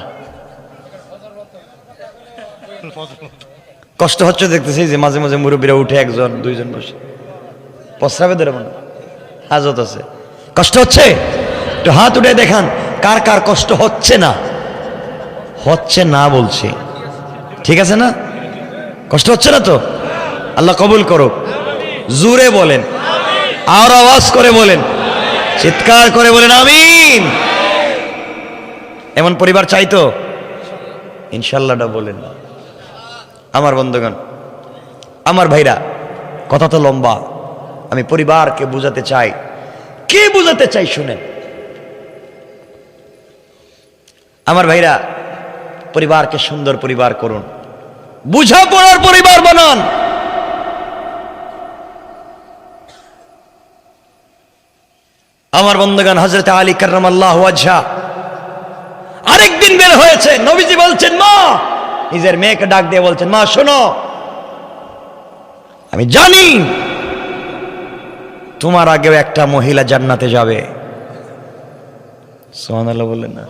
কষ্ট হচ্ছে দেখতেছি যে মাঝে মাঝে মুরব্বীরা উঠে 1জন 2জন বসে প্রস্রাবে ধরে, মনে হাজত আছে। কষ্ট হচ্ছে? একটু হাত উঠে দেখান কার কার কষ্ট হচ্ছে না। হচ্ছে না বলছি, ঠিক আছে না? কষ্ট হচ্ছে না তো? আল্লাহ কবুল করুক। জোরে বলেন, আর আওয়াজ করে বলেন, চিৎকার করে বলেন আমিন। এমন পরিবার চাইতো? ইনশাল্লাহটা বলেন না। আমার বন্ধুগণ, আমার ভাইরা, কথা তো লম্বা, আমি পরিবারকে বুঝাতে চাই। কে বুঝাতে চাই শুনেন। আমার ভাইরা, পরিবারকে সুন্দর পরিবার করুন, বুঝাপড়ার পরিবার বানান। আমার বন্ধুগণ, হযরত আলী কাররামাল্লাহু ওয়াজহা আরেকদিন বের হয়েছে। নবীজি বলছেন, মা, নিজের মেয়েকে ডাক দিয়ে বলছেন, মা শোনো, আমি জানি তোমার আগেও একটা মহিলা জান্নাতে যাবে। সুবহানাল্লাহ বললেন না?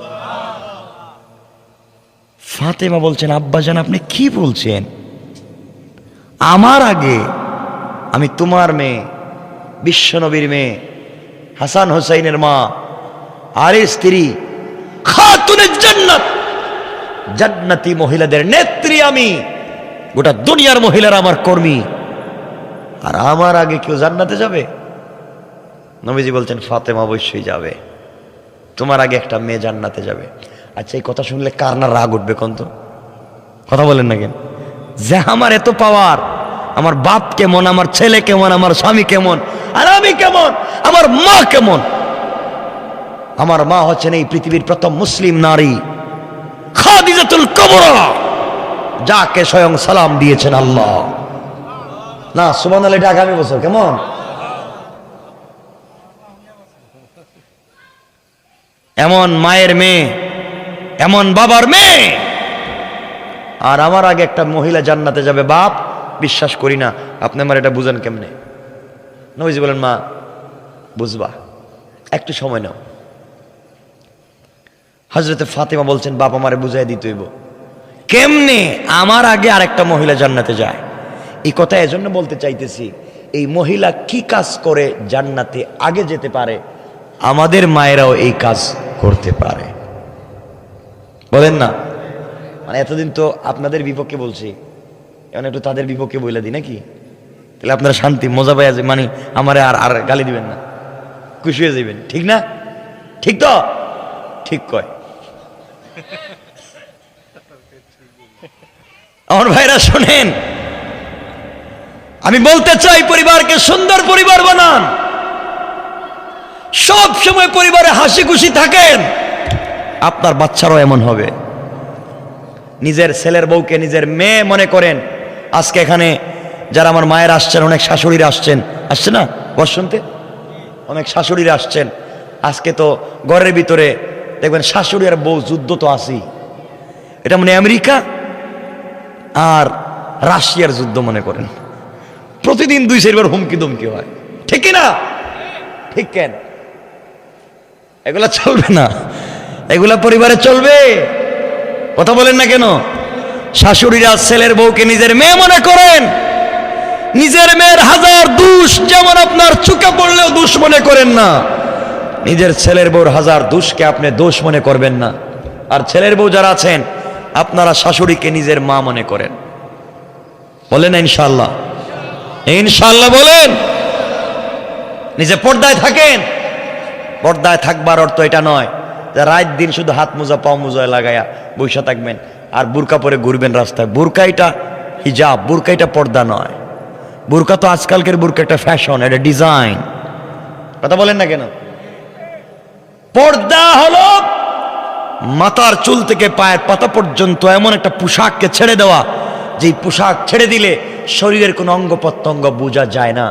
ফাতেমা বলছেন, আব্বাজান আপনি কি বলছেন? আমার আগে আমি তোমার মেয়ে, বিশ্বনবীর মেয়ে, হাসান হোসাইনের মা, আলীর স্ত্রী, খাতুনে জান্নাত, জান্নাতি মহিলাদের নেত্রী আমি। গোটা দুনিয়ার মহিলারা আমার কর্মী, আর আমার আগে কেউ জান্নাতে যাবে? নবীজি বলছেন, ফাতেমা অবশ্যই যাবে, তোমার আগে একটা মেয়ে জান্নাতে যাবে। আচ্ছা, এই কথা শুনলে কার না রাগ উঠবে কোন তো? কথা বলেন না কেন? যে আমার এত পাওয়ার, আমার বাপ কেমন, আমার ছেলে কেমন, আমার স্বামী কেমন, আর আমি কেমন, আমার মা কেমন। আমার মা হচ্ছেন এই পৃথিবীর প্রথম মুসলিম নারী, খাদিজাতুল কুবরা, যাকে স্বয়ং সালাম দিয়েছেন আল্লাহ। না সুবহানাল্লাহ, এটা আগামী বছর কেমন? এমন মায়ের মেয়ে, এমন বাবার মেয়ে, আর আমার আগে একটা মহিলা জান্নাতে যাবে। বাপ, বিশ্বাস করি না, আপনি আমার এটা বুঝেন কেমনে? নবীজি বলেন, মা বুঝবা, একটু সময় নাও। হযরতে ফাতেমা বলছেন, বাপ আমারে বুঝাই দিতে হইব কেমনে আমার আগে আরেকটা মহিলা জান্নাতে যায়। এই কথা এজন্য বলতে চাইতেছি, এই মহিলা কি কাজ করে জান্নাতে আগে যেতে পারে, আমাদের মায়েরাও এই কাজ করতে পারে। বলেন না? মানে এতদিন তো আপনাদের বিপক্ষে বলছি, এখন একটু তাদের বিপক্ষে বইলা দিই নাকি? তাহলে আপনারা শান্তি মজা পাই আছে, মানে আমারে আর আর গালি দিবেন না, খুশি হয়ে যাবেন। ঠিক না? ঠিক তো? ঠিক কয় আমার ভাইরা। শোনেন, আমি বলতে চাই, পরিবারকে সুন্দর পরিবার বানান। সব সময় পরিবারে হাসি খুশি থাকেন, আপনার বাচ্চারাও এমন হবে। নিজের ছেলের বউকে নিজের মেয়ে মনে করেন। আজকে এখানে যারা আমার মায়ের আসছেন, অনেক শাশুড়িরা আসছেন, আসছে না বর্ষন্তে, অনেক শাশুড়িরা আসছেন। আজকে তো ঘরের ভিতরে দেখবেন শাশুড়ি আর বউ যুদ্ধ তো আছেই। এটা মানে আমেরিকা আর রাশিয়ার যুদ্ধ মনে করেন। প্রতিদিন 2-4 হুমকি দমকি হয়, ঠিক না? ঠিক কেন? এগুলা চলবে না, এগুলা পরিবারে চলবে? কথা বলেন না কেন? শাশুড়িরা ছেলের বউকে নিজের মেয়ে মনে করেন, নিজের মেয়ের হাজার দোষ যেমন আপনার চোখে পড়লেও দোষ মনে করেন না, নিজের ছেলের বউর হাজার দোষকে আপনি দোষ মনে করবেন না। আর ছেলের বউ যারা আছেন, আপনারা শাশুড়িকে নিজের মা মনে করেন। বলেন ইনশাআল্লাহ, ইনশাআল্লাহ বলেন। নিজে পর্দায় থাকেন। পর্দায় থাকবার অর্থ এটা নয় যে রাত দিন শুধু হাত মোজা পাও মোজায় লাগায়া বৈশা থাকবেন আর বুরকা পরে ঘুরবেন রাস্তায়। বুরকা এটা হিজাব, বুরকা এটা পর্দা নয়। বুরকা তো আজকালকের বুরকা একটা ফ্যাশন, এটা ডিজাইন। কথা বলেন না কেন? পর্দা হলো মাথার চুল থেকে পায়ের পাতা পর্যন্ত এমন একটা পোশাককে ছেড়ে দেওয়া, যেই পোশাক ছেড়ে দিলে শরীরের কোনো অঙ্গ প্রত্যঙ্গ বোঝা যায় না,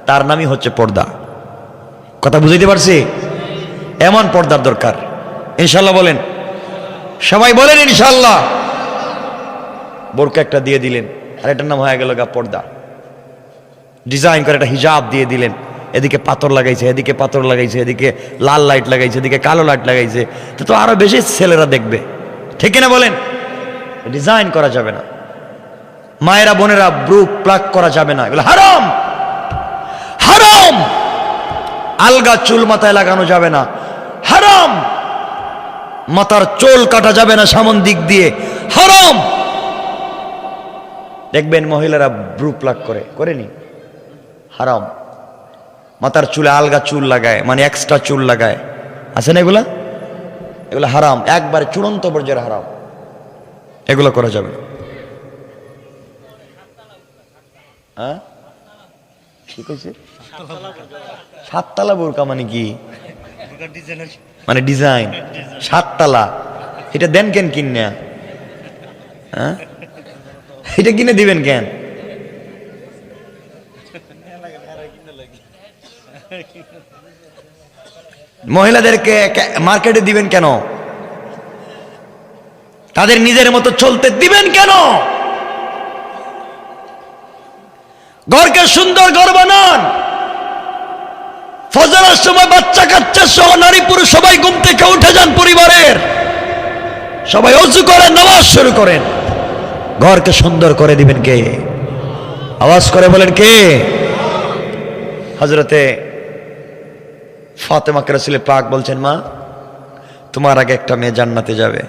তার নামই হচ্ছে পর্দা। কথা বুঝাইতে পারছি? এমন পর্দার দরকার। ইনশাল্লাহ বলেন, সবাই বলেন ইনশাল্লাহ। বোরকা একটা দিয়ে দিলেন, আর এটার নাম হয়ে গেল পর্দা। ডিজাইন করে একটা হিজাব দিয়ে দিলেন, এদিকে পাথর লাগাইছে, এদিকে পাথর লাগাইছে, এদিকে লাল লাইট লাগাইছে, এদিকে কালো লাইট লাগাইছে, তো আরো বেশি ছেলেরা দেখবে, ঠিক না বলেন? ডিজাইন করা যাবে না। মায়েরা বোনেরা ব্রু প্লাক করা যাবে না, এগুলো হারাম, হারাম। আলগা চুল মাথায় লাগানো যাবে না, হারাম। মাথার চুল কাটা যাবে না সামন দিক দিয়ে, হারাম। দেখবেন মহিলারা ব্রু প্লাক করেনি, হারাম। মাথার চুলে আলগা চুল লাগায়, মানে এক্সট্রা চুল লাগায়, আছে না এগুলা? এগুলো হারাম, একবারে চূড়ান্ত পর্যায়ের হারাম। এগুলো করা যাবে না। হ্যাঁ, কি কইছে? 7 তালা বোরকা মানে কি? মানে ডিজাইন 7 তালা। এটা দেন কেন কিনে? হ্যাঁ, এটা কিনে দিবেন কেন? মহিলাদেরকে মার্কেটে দিবেন কেন? তাদের নিজের মতো চলতে দিবেন কেন? ঘরকে সুন্দর ঘর বানান। ফজরের সময় বাচ্চা কাচ্চা সহ নারী পুরুষ সবাই ঘুম থেকে উঠে যান, পরিবারের সবাই ওযু করেন, নামাজ শুরু করেন। ঘরকে সুন্দর করে দিবেন কে? আওয়াজ করে বলেন কে? হযরতে ফাতেমাকে রাসূল পাক বলছেন, মা তোমার আগে একটা মেয়ে জান্নাতে যাবে।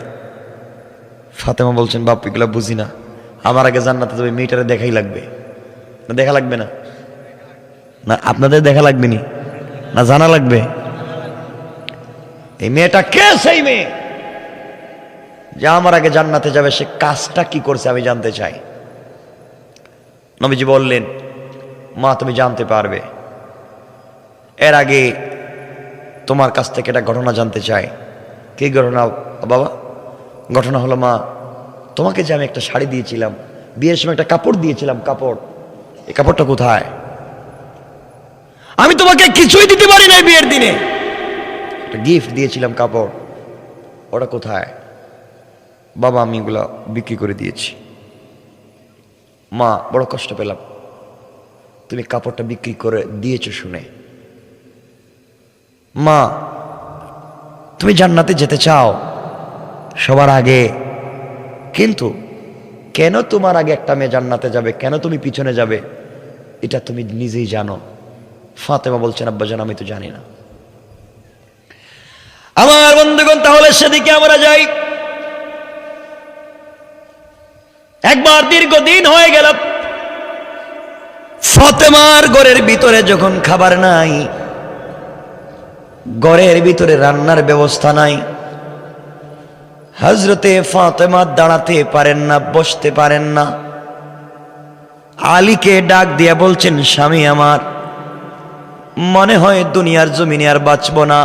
ফাতেমা বলছেন, বাপ এগুলো বুঝি না, আমার আগে জান্নাতে যাবে, মেয়েটারে দেখাই লাগবে না? দেখা লাগবে না? না আপনাদের দেখা লাগবে নি না জানা লাগবে? এই মেয়েটা কে? সেই মেয়ে যে আমার আগে জান্নাতে যাবে, সে কাজটা কি করছে আমি জানতে চাই। নবীজি বললেন, মা তুমি জানতে পারবে। এর আগে তোমার কাছ থেকে একটা ঘটনা জানতে চাই। কি ঘটনা বাবা? ঘটনা হলো, মা তোমাকে যে আমি একটা শাড়ি দিয়েছিলাম, বিয়ের সময় একটা কাপড় দিয়েছিলাম, কাপড়, এই কাপড়টা কোথায়? আমি তোমাকে কিছুই দিতে পারি নাই, বিয়ের দিনে একটা গিফট দিয়েছিলাম কাপড়, ওটা কোথায়? বাবা আমি এগুলা বিক্রি করে দিয়েছি। মা বড় কষ্ট পেলাম, তুমি কাপড়টা বিক্রি করে দিয়েছো শুনে। মা তুমি জান্নাতে যেতে চাও সবার আগে, কিন্তু কেন তোমার আগে একটা মেয়ে জান্নাতে যাবে, কেন তুমি পিছনে যাবে, এটা তুমি নিজেই জানো। ফাতেমা বলছেন, আব্বাজান আমি তো জানি না। আমার বন্ধুগণ, তাহলে সেদিকে আমরা যাই। একবার দীর্ঘদিন হয়ে গেল, ফাতেমার ঘরের ভিতরে যখন খাবার নাই, ঘরের ভিতরে রান্নার ব্যবস্থা নাই, হযরতে ফাতেমা দাঁড়াতে পারেন না, বসতে পারেন না। আলীকে ডাক দিয়া বলছেন, স্বামী আমার মনে হয় দুনিয়ার জমিনে আর বাঁচব না,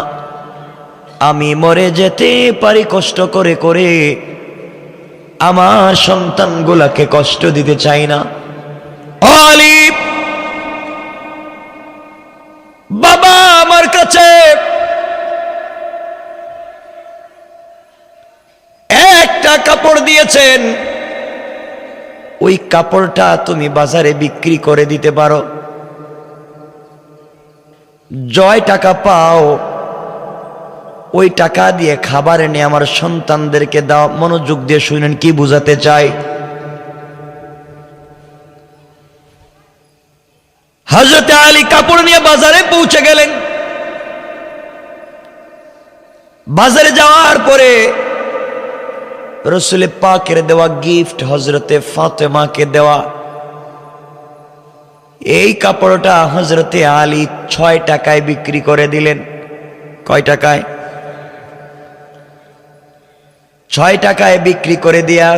আমি মরে যেতে পারি কষ্ট করে করে, আমার সন্তানগুলাকে কষ্ট দিতে চাই না। আলী, বাবা আমার কাছে একটা কাপড় দিয়েছেন, ওই কাপড়টা তুমি বাজারে বিক্রি করে দিতে পারো, জয় টাকা পাও, ওই টাকা দিয়ে খাবার এনে আমার সন্তানদেরকে দাও। মনোযোগ দিয়ে শুনেন কি বুঝাতে চাই। হযরত আলী কাপড় নিয়ে বাজারে পৌঁছে গেলেন। বাজারে যাওয়ার পরে রাসূল পাকের দেওয়া গিফট হযরতে ফাতেমাকে দেওয়া এই কাপড়টা হযরতে আলী 6 টাকায় বিক্রি করে দিলেন। কয় টাকায়? 6 টাকায় বিক্রি করে দিয়া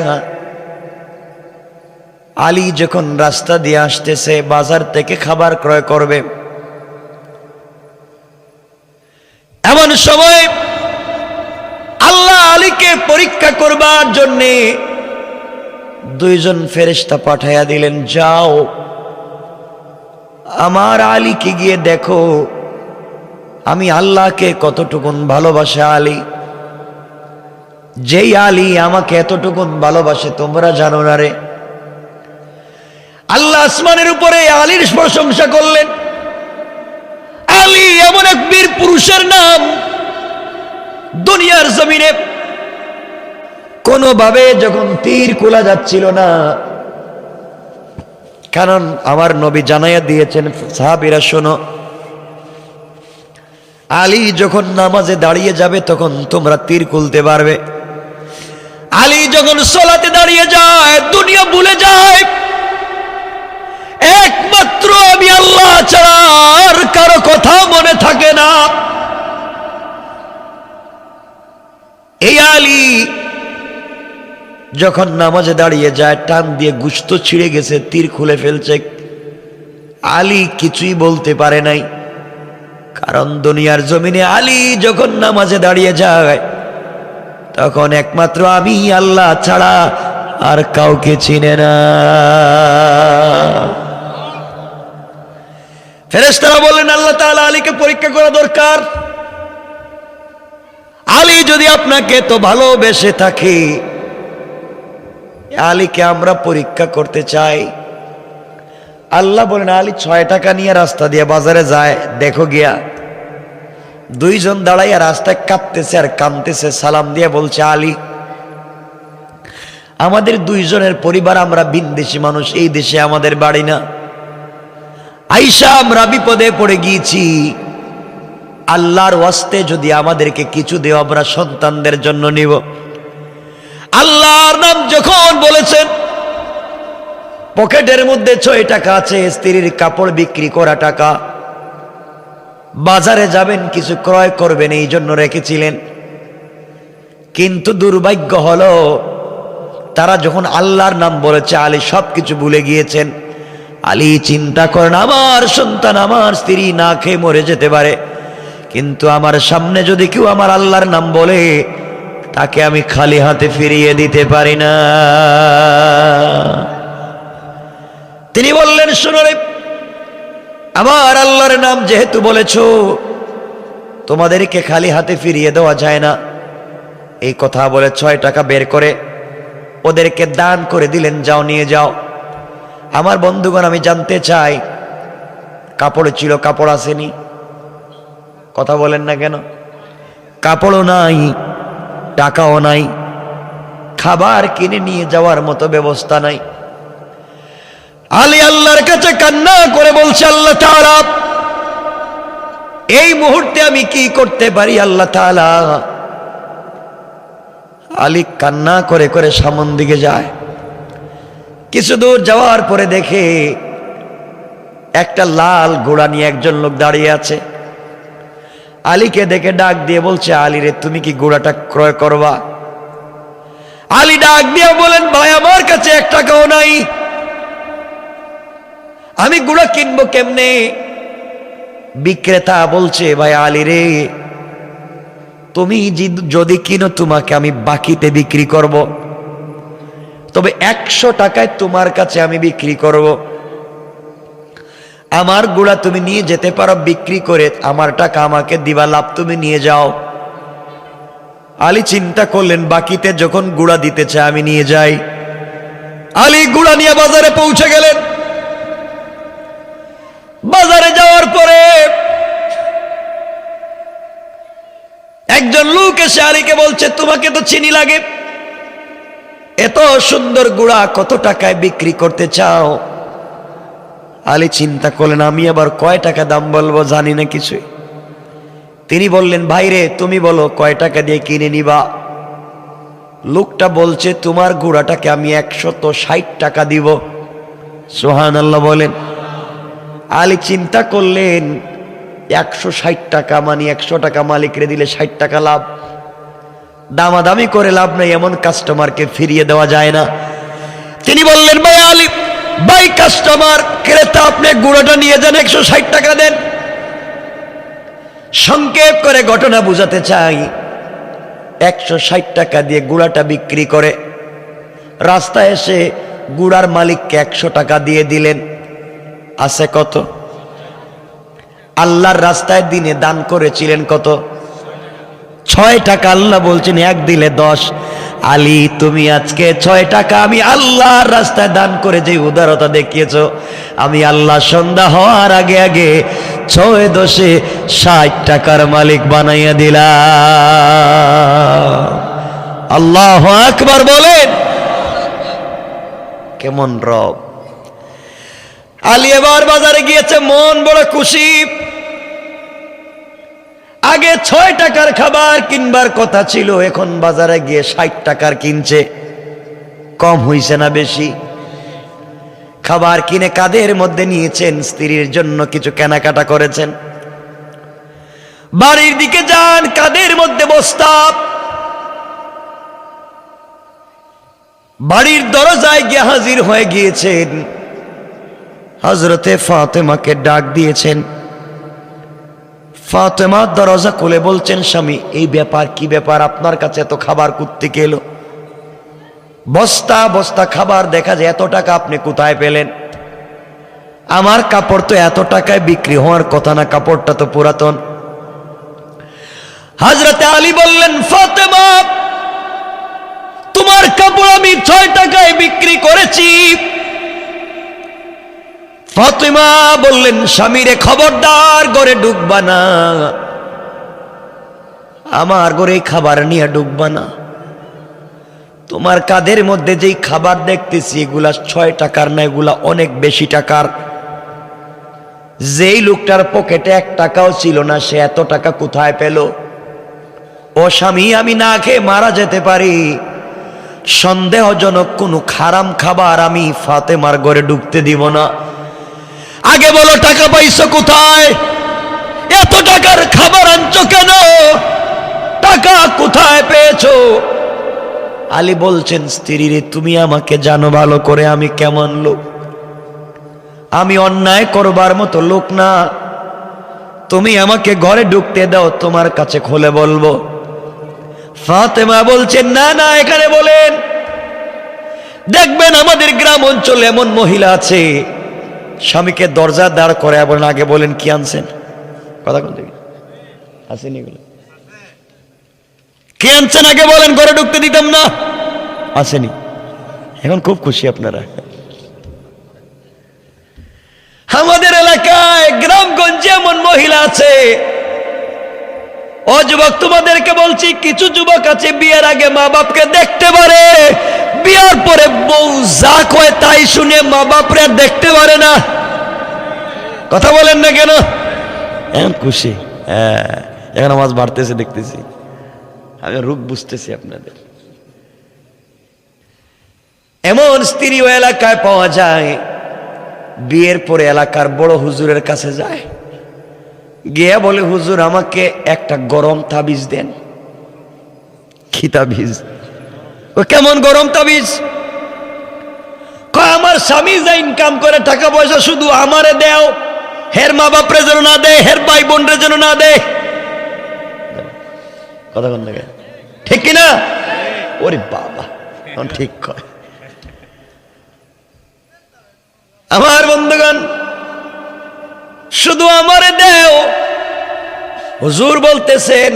আলী যখন রাস্তা দিয়ে আসতেছে বাজার থেকে খাবার ক্রয় করবে, এমন সময় আল্লাহ আলীকে পরীক্ষা করবার জন্যে 2 জন ফেরেশতা পাঠাইয়া দিলেন, যাও আমার আলীকে গিয়ে দেখো আমি আল্লাহকে কতটুকুন ভালোবাসে। আলী, যেই আলী আমাকে এতটুকুন ভালোবাসে তোমরা জানো না রে। আল্লাহ আসমানের উপরে আলীর প্রশংসা করলেন। আলী এমন এক বীর পুরুষের নাম, দুনিয়ার জমিনে কোনোভাবে যখন তীর খোলা যাচ্ছিল না, কারণ আমার নবী জানাইয়া দিয়েছেন, সাহাবীরা শোনো, আলী যখন নামাজে দাঁড়িয়ে যাবে তখন তোমরা তীর খুলতে পারবে। আলী যখন সালাতে দাঁড়িয়ে যায় দুনিয়া ভুলে যায়, একমাত্র আমি আল্লাহ ছাড়া আর কারো কথা মনে থাকে না। এই আলী যখন নামাজে দাঁড়িয়ে যায় টান দিয়ে গোশত ছিঁড়ে গেছে, তীর খুলে ফেলছে, আলী কিছুই বলতে পারে নাই, কারণ দুনিয়ার জমিনে আলী যখন নামাজে দাঁড়িয়ে যায় তখন একমাত্র আমি আল্লাহ ছাড়া আর কাউকে চিনে না। ফেরেশতারা বললেন, আল্লাহ তাআলা আলীকে পরীক্ষা করা দরকার। আলী যদি আপনাকে তো ভালোবেসে থাকে, আলীকে আমরা পরীক্ষা করতে চাই। আল্লাহ বলেন, আলী 6 টাকা নিয়ে রাস্তা দিয়ে বাজারে যায়, দেখো গিয়া 2 জন দাঁড়াইয়া রাস্তায় কাঁপতেছে আর কাঁদতেছে, সালাম দিয়ে বলছে, আলী আমাদের 2 জনের পরিবার, আমরা ভিনদেশী মানুষ, এই দেশে আমাদের বাড়ি না, আইসা আমরা বিপদে পড়ে গিয়েছি, আল্লাহর ওয়াস্তে যদি আমাদেরকে কিছু দেও আমরা সন্তানদের জন্য নিব। আল্লাহর নাম যখন বলেছেন, পকেটের মধ্যে 6 টাকা আছে, স্ত্রীর কাপড় বিক্রি করা টাকা, বাজারে যাবেন কিছু ক্রয় করবেন এই জন্য রেখেছিলেন। কিন্তু দুর্ভাগ্য হলো তারা যখন আল্লাহর নাম বলেছে আলী সবকিছু ভুলে গিয়েছেন। আলী চিন্তা করেন, আমার সন্তান আমার স্ত্রী না খেয়ে মরে যেতে পারে, কিন্তু আমার সামনে যদি কেউ আমার আল্লাহর নাম বলে তাকে আমি খালি হাতে ফিরিয়ে দিতে পারি না। তিনি বললেন, শোনো রে, আমার আল্লাহর নাম যেহেতু বলেছো, তোমাদেরকে খালি হাতে ফিরিয়ে দেওয়া যায় না। এই কথা বলে 6 টাকা বের করে ওদেরকে দান করে দিলেন, যাও নিয়ে যাও। আমার বন্ধুগণ, আমি জানতে চাই, কাপড় ছিল, কাপড় আসেনি? কথা বলেন না কেন? কাপড়ও নাই, টাকাও নাই, খাবার কিনে নিয়ে যাওয়ার মতো ব্যবস্থা নাই। আলী আল্লাহর কাছে কান্না করে বলছে, আল্লাহ তাআলা এই মুহূর্তে আমি কি করতে পারি আল্লাহ তাআলা? আলী কান্না করে করে সামন দিকে যায়। কিছু দূর যাওয়ার পরে দেখে একটা লাল ঘোড়া নিয়ে একজন লোক দাঁড়িয়ে আছে। আলীকে দেখে ডাক দিয়ে বলছে, আলী রে, তুমি কি ঘোড়াটা ক্রয় করবা? আলী ডাক দিয়ে বলেন, ভাই আমার কাছে 1 টাকাও নাই, আমি ঘোড়া কিনবো কেমনে? বিক্রেতা বলছে, ভাই আলী রে, তুমি যদি কিনো তোমাকে আমি বাকিতে বিক্রি করব, তবে 100 টাকায় তোমার কাছে আমি বিক্রি করব। আমার গুড়া তুমি নিয়ে যেতে পারো, বিক্রি করে আমার টাকা আমাকে দিবা, লাভ তুমি নিয়ে যাও। আলী চিন্তা করলেন, বাকিতে যখন গুড়া দিতে চায় আমি নিয়ে যাই। আলী গুড়া নিয়ে বাজারে পৌঁছে গেলেন। বাজারে যাওয়ার পরে একজন লোক এসে আলীকে বলছে, তোমাকে তো চিনি লাগে, এত সুন্দর গুড়া কত টাকায় বিক্রি করতে চাও? আলী চিন্তা করলেন, আমি আবার কয় টাকা দাম বলবো, জানি না কিছুই। তিনি বললেন, ভাইরে তুমি বলো কয় টাকা দিয়ে কিনে নিবা? লোকটা বলছে, তোমার গুড়াটাকে আমি 160 টাকা দিব। সুবহানাল্লাহ বলেন। আলী চিন্তা করলেন, 160 টাকা মানে 100 টাকা মালিকরে দিলে 60 টাকা লাভ, দামাদামি করে লাভ নেই, এমন কাস্টমারকে ফিরিয়ে দেওয়া যায় না। তিনি বললেন, ভাই আলী, ভাই কাস্টমার ক্রেতা, আপনি গুঁড়োটা নিয়ে যান, 160 টাকা দেন। সংক্ষেপ করে ঘটনা বুঝাতে চাই, 160 টাকা দিয়ে গুঁড়াটা বিক্রি করে রাস্তায় এসে গুড়ার মালিককে 100 টাকা দিয়ে দিলেন। আছে কত? আল্লাহর রাস্তায় দিনে দান করেছিলেন কত? 6 টাকা। আল্লাহ বলছেন, 1 দিলে 10। আলী তুমি আজকে 6 টাকা আমি আল্লাহর রাস্তায় দান করে যে উদারতা দেখিয়েছ, আমি আল্লাহ সন্ধ্যা হওয়ার আগে আগে 6 10 60 টাকার মালিক বানাইয়া দিলাম। আল্লাহু আকবার বলেন। কেমন রব! আলী এবার বাজারে গিয়েছে, মন বড় খুশি। আগে 6 টাকার খাবার কিনবার কথা ছিল, এখন বাজারে গিয়ে 60 টাকার কিনছে। কম হইছে না বেশি? খাবার কিনে কাঁধের মধ্যে নিয়েছেন, স্ত্রীর জন্য কিছু কেনাকাটা করেছেন। বাড়ির দিকে যান, কাঁধের মধ্যে বস্তা। বাড়ির দরজায় গিয়ে হাজির হয়ে গিয়েছেন। হযরতে ফাতেমাকে ডাক দিয়েছেন। ফাতেমা দরজা খুলে বলছেন, স্বামী এই ব্যাপার, কি ব্যাপার, আপনার কাছে এত খাবার কোত্থেকে এলো? বস্তা বস্তা খাবার, দেখা যায় এত টাকা আপনি কোথায় পেলেন? আমার কাপড় তো এত টাকায় বিক্রি হওয়ার কথা না, কাপড়টা তো পুরাতন। হযরতে আলী বললেন, ফাতেমা তোমার কাপড় আমি 6 টাকায় বিক্রি করেছি। ফাতেমা বললেন, স্বামীরে খবরদার ঘরে ঢুকবা না, আমার ঘরে খাবার নিয়ে ঢুকবা না। তোমার কাঁধের মধ্যে যেই খাবার দেখতেছি এগুলা 6 টাকার না, এগুলা অনেক বেশি টাকার। যেই লোকটার পকেটে 1 টাকাও ছিল না, সে এত টাকা কোথায় পেল? ও স্বামী, আমি না খেয়ে মারা যেতে পারি, সন্দেহজনক কোনো হারাম খাবার আমি ফাতেমার ঘরে ঢুকতে দিব না। আগে বলো টাকা পাইছো কোথায়? এত টাকার খাবার আনছো কেন? টাকা কোথায় পেয়েছো? আলী বলছেন, স্ত্রীরে তুমি আমাকে জানো ভালো করে আমি কেমন লোক, আমি অন্যায় করবার মতো লোক না। তুমি আমাকে ঘরে ঢুকতে দাও, তোমার কাছে খুলে বলবো। ফাতেমা বলছেন, না না, এখানে বলেন। দেখবেন আমাদের গ্রাম অঞ্চলে এমন মহিলা আছে, স্বামীকে দরজা দাঁড় করে বলেন, আগে বলেন কি আনছেন, কথা বলতে আসেনি, কি আনছেন আগে বলেন, ঘরে ঢুকতে দিতাম না। আসেনি? এখন খুব খুশি আপনারা। আমাদের এলাকায় গ্রামগঞ্জে এমন মহিলা আছে। ও যুবক, তোমাদেরকে বলছি, কিছু যুবক আছে বিয়ের আগে মা বাপকে দেখতে পারে, বিয়ার পরে বউ যা কয় তাই শুনে মা বাপরা দেখতে পারে না। কথা বলেন না কেন? এখন খুশি? হ্যাঁ, এখন আওয়াজ বাড়তেছে দেখতেছি, আমি রূপ বুঝতেছি আপনাদের। এমন স্ত্রীও এলাকায় পাওয়া যায়, বিয়ের পরে এলাকার বড় হুজুরের কাছে যায়, গিয়ে বলে, হুজুর আমাকে একটা গরম তাবিজ দেন। কি তাবিজ? ও কেমন গরম তাবিজ? আমার স্বামী যা ইনকাম করে টাকা পয়সা শুধু আমারে দেও, হের মা বাপরে যেন না দেয়, হের ভাই বোনরে যেন না দেয়। কথা কোন লাগে ঠিক কিনা? ওরে বাবা ঠিক কয়। আমার বন্ধুগণ, শুধু আমারে দেও। হুজুর বলতেছেন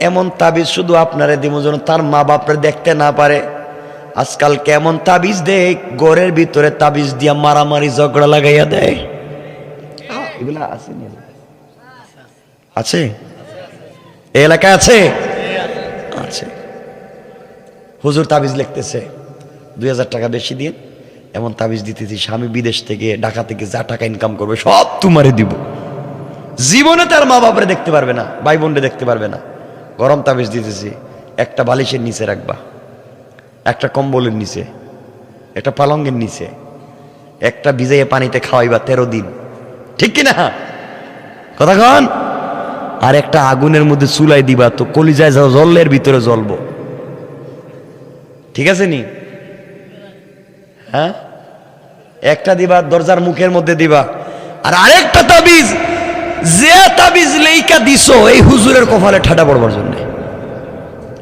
এমন তাবিজ শুধু আপনারে দিব যেন তার মা বাপরে দেখতে না পারে। আজকাল কেমন তাবিজ দেয়, ঘরের ভিতরে তাবিজ দিয়া মারামারি ঝগড়া লাগাইয়া দেয়। এগুলা আছে আছে এই এলাকায় আছে আছে। হুজুর তাবিজ লিখতেছে 2000 টাকা বেশি দিয়ে এমন তাবিজ দিতেছি, স্বামী বিদেশ থেকে ঢাকা থেকে যা টাকা ইনকাম করবে সব তোমারে দিব। জীবনে তার মা বাপরে দেখতে পারবে না, ভাই বোনরে দেখতে পারবে না। গরম তাবিজ দিতেছি, একটা বালিশের নিচে রাখবা, একটা কম্বলের নিচে, একটা পালঙ্গের নিচে, একটা ভিজাইয়ে পানিতে খাওয়াইবা 13 দিন। ঠিক কিনা কথা কন? আর একটা আগুনের মধ্যে চুলাই দিবা, তো কলিজায় জলের ভিতরে জ্বলবো। ঠিক আছে নি? হ্যাঁ, একটা দিবা দরজার মুখের মধ্যে দিবা। আর আরেকটা তাবিজ, যে তাবিজ লেইকা দিছো এই হুজুরের কপালে ঠাডা পড়বার জন্য।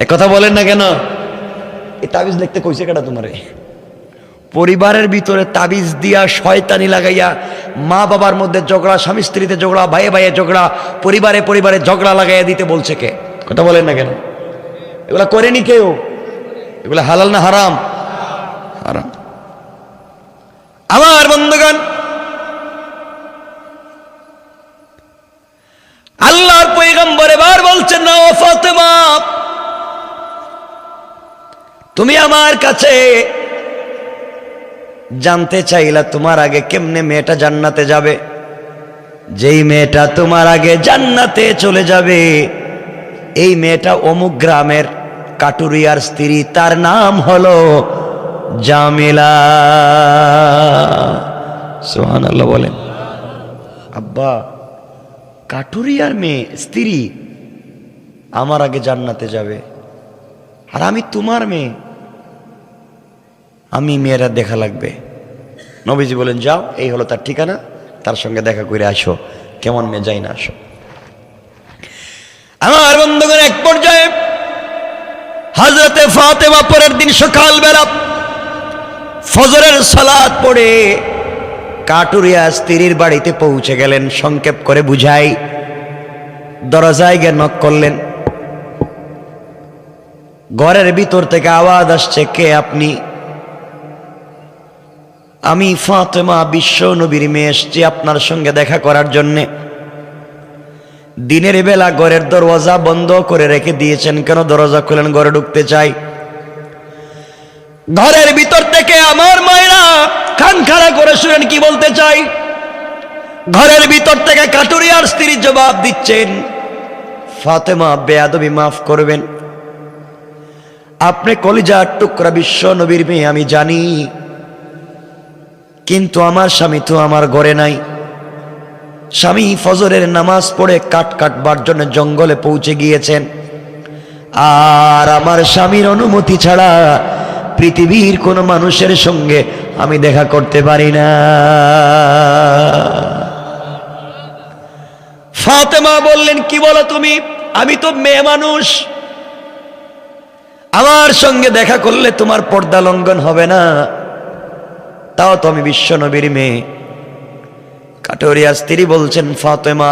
এ কথা বলেন না কেন? এই তাবিজ লিখতে কইছে কেডা তোমারে? পরিবারের ভিতরে তাবিজ দিয়া শয়তানি লাগাইয়া মা বাবার মধ্যে ঝগড়া, স্বামী স্ত্রীতে ঝগড়া, ভাইয়ে ভাইয়ে ঝগড়া, পরিবারে পরিবারে ঝগড়া লাগাইয়া দিতে বলছে কে? কথা বলেন না কেন? এগুলা করেনি কেউ? এগুলা হালাল না হারাম? হারাম। আমার বন্ধুগণ, আল্লাহর পয়গম্বর এবার বলছেন না, ও ফাতেমা তুমি আমার কাছে জানতে চাইলা তোমার আগে কেমনে মেয়েটা জান্নাতে যাবে। যেই মেয়েটা তোমার আগে জান্নাতে চলে যাবে এই মেয়েটা অমুক গ্রামের কাটুরিয়ার স্ত্রী, তার নাম হলো জামিলা। সুবহানাল্লাহ বলেন। আব্বা, কাটুরিয়ার মেয়ে স্ত্রী আমার আগে জান্নাতে যাবে, আর আমি তোমার মেয়ে, আমি মেয়েরা দেখা লাগবে। নবীজি বলেন যাও, এই হলো তার ঠিকানা, তার সঙ্গে দেখা করে আসো। কেমন মেয়ে যাই না আসো। আমার বন্ধুগণ, এক পর্যায়ে হযরতে ফাতেমা পরের দিন সকালবেলা ফজরের সালাত পড়ে কাটুরিয়া স্ত্রীর বাড়িতে পৌঁছে গেলেন। সংক্ষেপ করে বুঝাই, দরজায় গিয়ে নক করলেন। ঘরের ভিতর থেকে আওয়াজ আসছে, কে আপনি? আমি ফাতেমা, বিশ্ব নবীর মেয়ে, এসেছি আপনার সঙ্গে দেখা করার জন্যে। দিনের বেলা ঘরের দরওয়াজা বন্ধ করে রেখে দিয়েছেন কেন? দরজা খুলেন, ঘরে ঢুকতে চাই। ঘরের ভিতর থেকে আমার মায়েরা কান খাড়া করে শুনেন কি বলতে চাই। ঘরের ভিতর থেকে কাটুরিয়ার স্ত্রী জবাব দিচ্ছেন, ফাতেমা বেয়াদবি মাফ করবেন, আপনি কলিজার টুকরা বিশ্ব নবীর মেয়ে আমি জানি, কিন্তু আমার স্বামী তো আমার ঘরে নাই। স্বামী ফজরের নামাজ পড়ে কাট কাটবার জন্য জঙ্গলে পৌঁছে গিয়েছেন, আর আমার স্বামীর অনুমতি ছাড়া পৃথিবীর কোনো মানুষের সঙ্গে আমি দেখা করতে পারি না। ফাতেমা বললেন, কি বলো তুমি? আমি তো মেয়ে মানুষ, আমার সঙ্গে দেখা করলে তোমার পর্দা লঙ্ঘন হবে না, তাও তো আমি বিশ্ব নবীর মেয়ে। কাটুরিয়া স্ত্রী বলছেন, ফাতেমা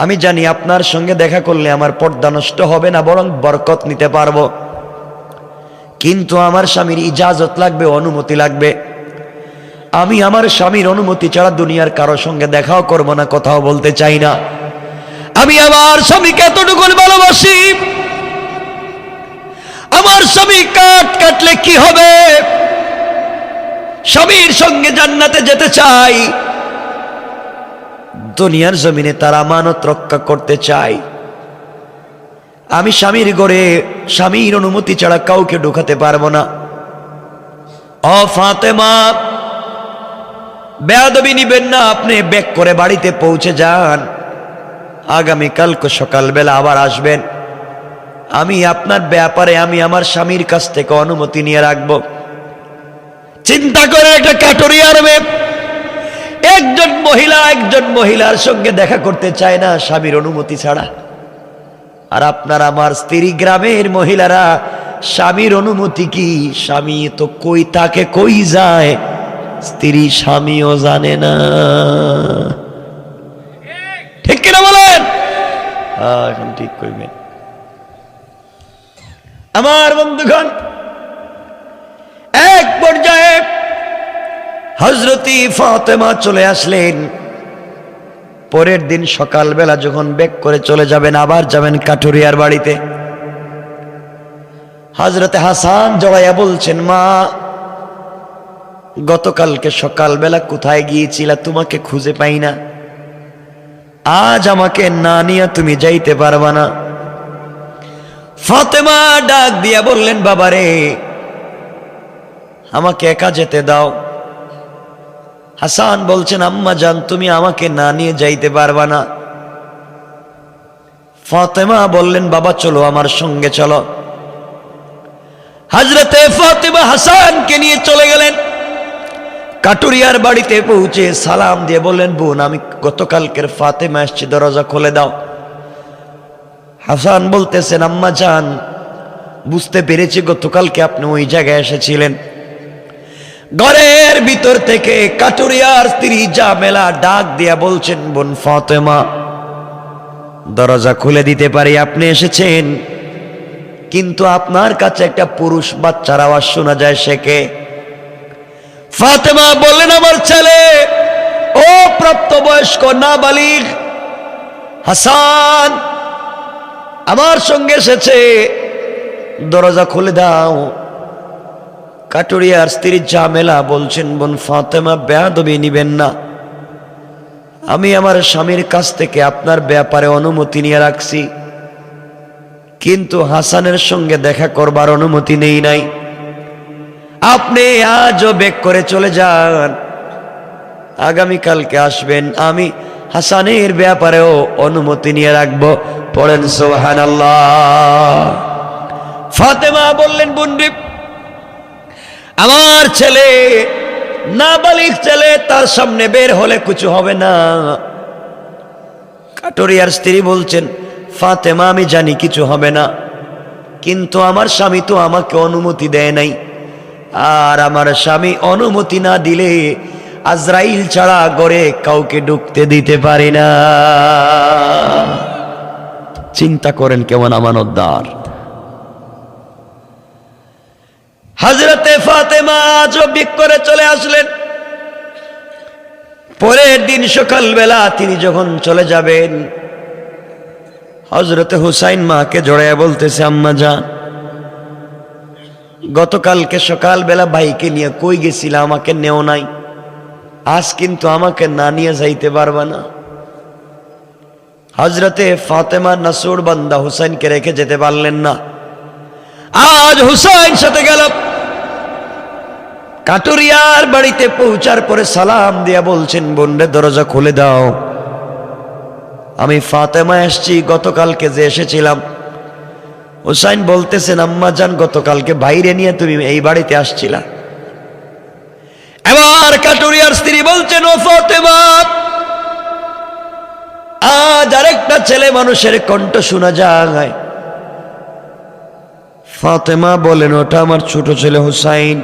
আমি জানি আপনার সঙ্গে দেখা করলে আমার পর্দা নষ্ট হবে না, বরং বরকত নিতে পারবো, কিন্তু আমার স্বামীর ইজাজত লাগবে, অনুমতি লাগবে। আমি আমার স্বামীর অনুমতি ছাড়া দুনিয়ার কারো সঙ্গে দেখাও করব না, কথাও বলতে চাই না। আমি আমার স্বামীকে এতটুকু ভালোবাসি, আমার স্বামী কাট কাটলে কি হবে? স্বামীর সঙ্গে জান্নাতে যেতে চাই, দুনিয়ার জমিনে তার আমানত রক্ষা করতে চাই। আমি স্বামীর ঘরে স্বামীর অনুমতি ছাড়া কাউকে ঢোকাতে পারবো না। ও ফাতেমা, বেয়াদবি নিবেন না, আপনি ব্যাক করে বাড়িতে পৌঁছে যান, আগামীকালকে সকালবেলা আবার আসবেন। আমি আপনার ব্যাপারে আমি আমার স্বামীর কাছ থেকে অনুমতি নিয়ে রাখবো। চিন্তা করে একটা কাটুরিয়ার মেয়ে একজন মহিলার সঙ্গে দেখা করতে চায় না স্বামীর অনুমতি ছাড়া। আর আপনার আমার স্ত্রী, গ্রামের মহিলারা স্বামীর অনুমতি কি, স্বামী তো কই তাকে কই যায়, স্ত্রী স্বামীও জানে না। ঠিক কিনা বলেন? এখন ঠিক করবেন। আমার বন্ধুগণ, এক পর্যায়ে হযরতি ফাতেমা চলে আসলেন। পরের দিন সকালবেলা যখন ব্যাক করে চলে যাবেন, আবার যাবেন কাঠুরিয়ার বাড়িতে, হযরতে হাসান জড়াইয়া বলছেন, মা গতকালকে সকালবেলা কোথায় গিয়েছিলা, তোমাকে খুঁজে পাই না, আজ আমাকে না নিয়ে তুমি যাইতে পারবা না। ফাতেমা ডাক দিয়া বললেন, বাবারে আমাকে একা যেতে দাও। হাসান বলছেন, আম্মা জান তুমি আমাকে না নিয়ে যাইতে পারবা না। ফাতেমা বললেন, বাবা চলো আমার সঙ্গে চলো। হযরতে ফাতেমা হাসানকে নিয়ে চলে গেলেন। কাটুরিয়ার বাড়িতে পৌঁছে সালাম দিয়ে বললেন, বোন আমি গতকালকের ফাতেমা আসছি, দরজা খুলে দাও। হাসান বলতেছেন, আম্মা জান বুঝতে পেরেছি গতকালকে আপনি ওই জায়গায় এসেছিলেন। ঘরের ভিতর থেকে কাটুরিয়ার স্ত্রী জামেলা ডাক দিয়া বলছেন, বোন ফাতেমা দরজা খুলে দিতে পারি, আপনি এসেছেন, কিন্তু আপনার কাছে একটা পুরুষ বাচ্চার আওয়াজ শোনা যায়, সে কে? ফাতেমা বললেন, আমার ছেলে, ও প্রাপ্তবয়স্ক নাবালিগ হাসান আমার সঙ্গে এসেছে, দরজা খুলে দাও। কাটুরিয়ার স্ত্রী জামেলা বলছেন, বোন ফাতেমা বেয়াদবি নিবেন না, আমি আমার স্বামীর কাছ থেকে আপনার ব্যাপারে অনুমতি নিয়ে রাখছি, কিন্তু হাসানের সঙ্গে দেখা করবার অনুমতি নেই নাই। আপনি আজও বেক করে চলে যান, আগামীকালকে আসবেন, আমি হাসানের ব্যাপারেও অনুমতি নিয়ে রাখবো। পড়েন সুবহানাল্লাহ। ফাতেমা বললেন, বোনরে আমার ছেলে নাবালিগ ছেলে, তার সামনে বের হলে কিছু হবে না। কাটুরিয়ার স্ত্রী বলছেন, ফাতেমা আমি জানি কিছু হবে না, কিন্তু আমার স্বামী তো আমাকে অনুমতি দেয় নাই, আর আমার স্বামী অনুমতি না দিলে আজরাইল ছাড়া ঘরে কাউকে ঢুকতে দিতে পারি না। চিন্তা করেন কেমন আমানতদার। হযরতে ফাতেমা জবিক করে চলে আসলেন। পরের দিন সকালবেলা তিনি যখন চলে যাবেন, হযরতে হুসাইন মাকে জড়াইয়া বলতেছে, আম্মা জান গতকালকে সকালবেলা ভাইকে নিয়ে কই গেছিলা, আমাকে নেও নাই, আজ কিন্তু আমাকে না নিয়ে যাইতে পারবা না। হযরতে ফাতেমা নাসুর বান্দা হুসাইনকে রেখে যেতে পারলেন না। আজ হুসাইন সাথে গেল। কাটুরিয়ার বাড়িতে পৌঁছার পরে সালাম দিয়া বলছেন, বোনরে দরজা খুলে দাও, আমি ফাতেমা এসছি, গতকালকে যে এসেছিলাম। হুসাইন বলতেছেন, আম্মা জান গতকালকে বাইরে নিয়ে তুমি এই বাড়িতে আসছিলা। এবার কাটুরিয়ার স্ত্রী বলছেন, ও ফাতেমা আজ আরেকটা ছেলে মানুষের কণ্ঠ শোনা যায়। ফাতেমা বলেন, ওটা আমার ছোট ছেলে হুসাইন।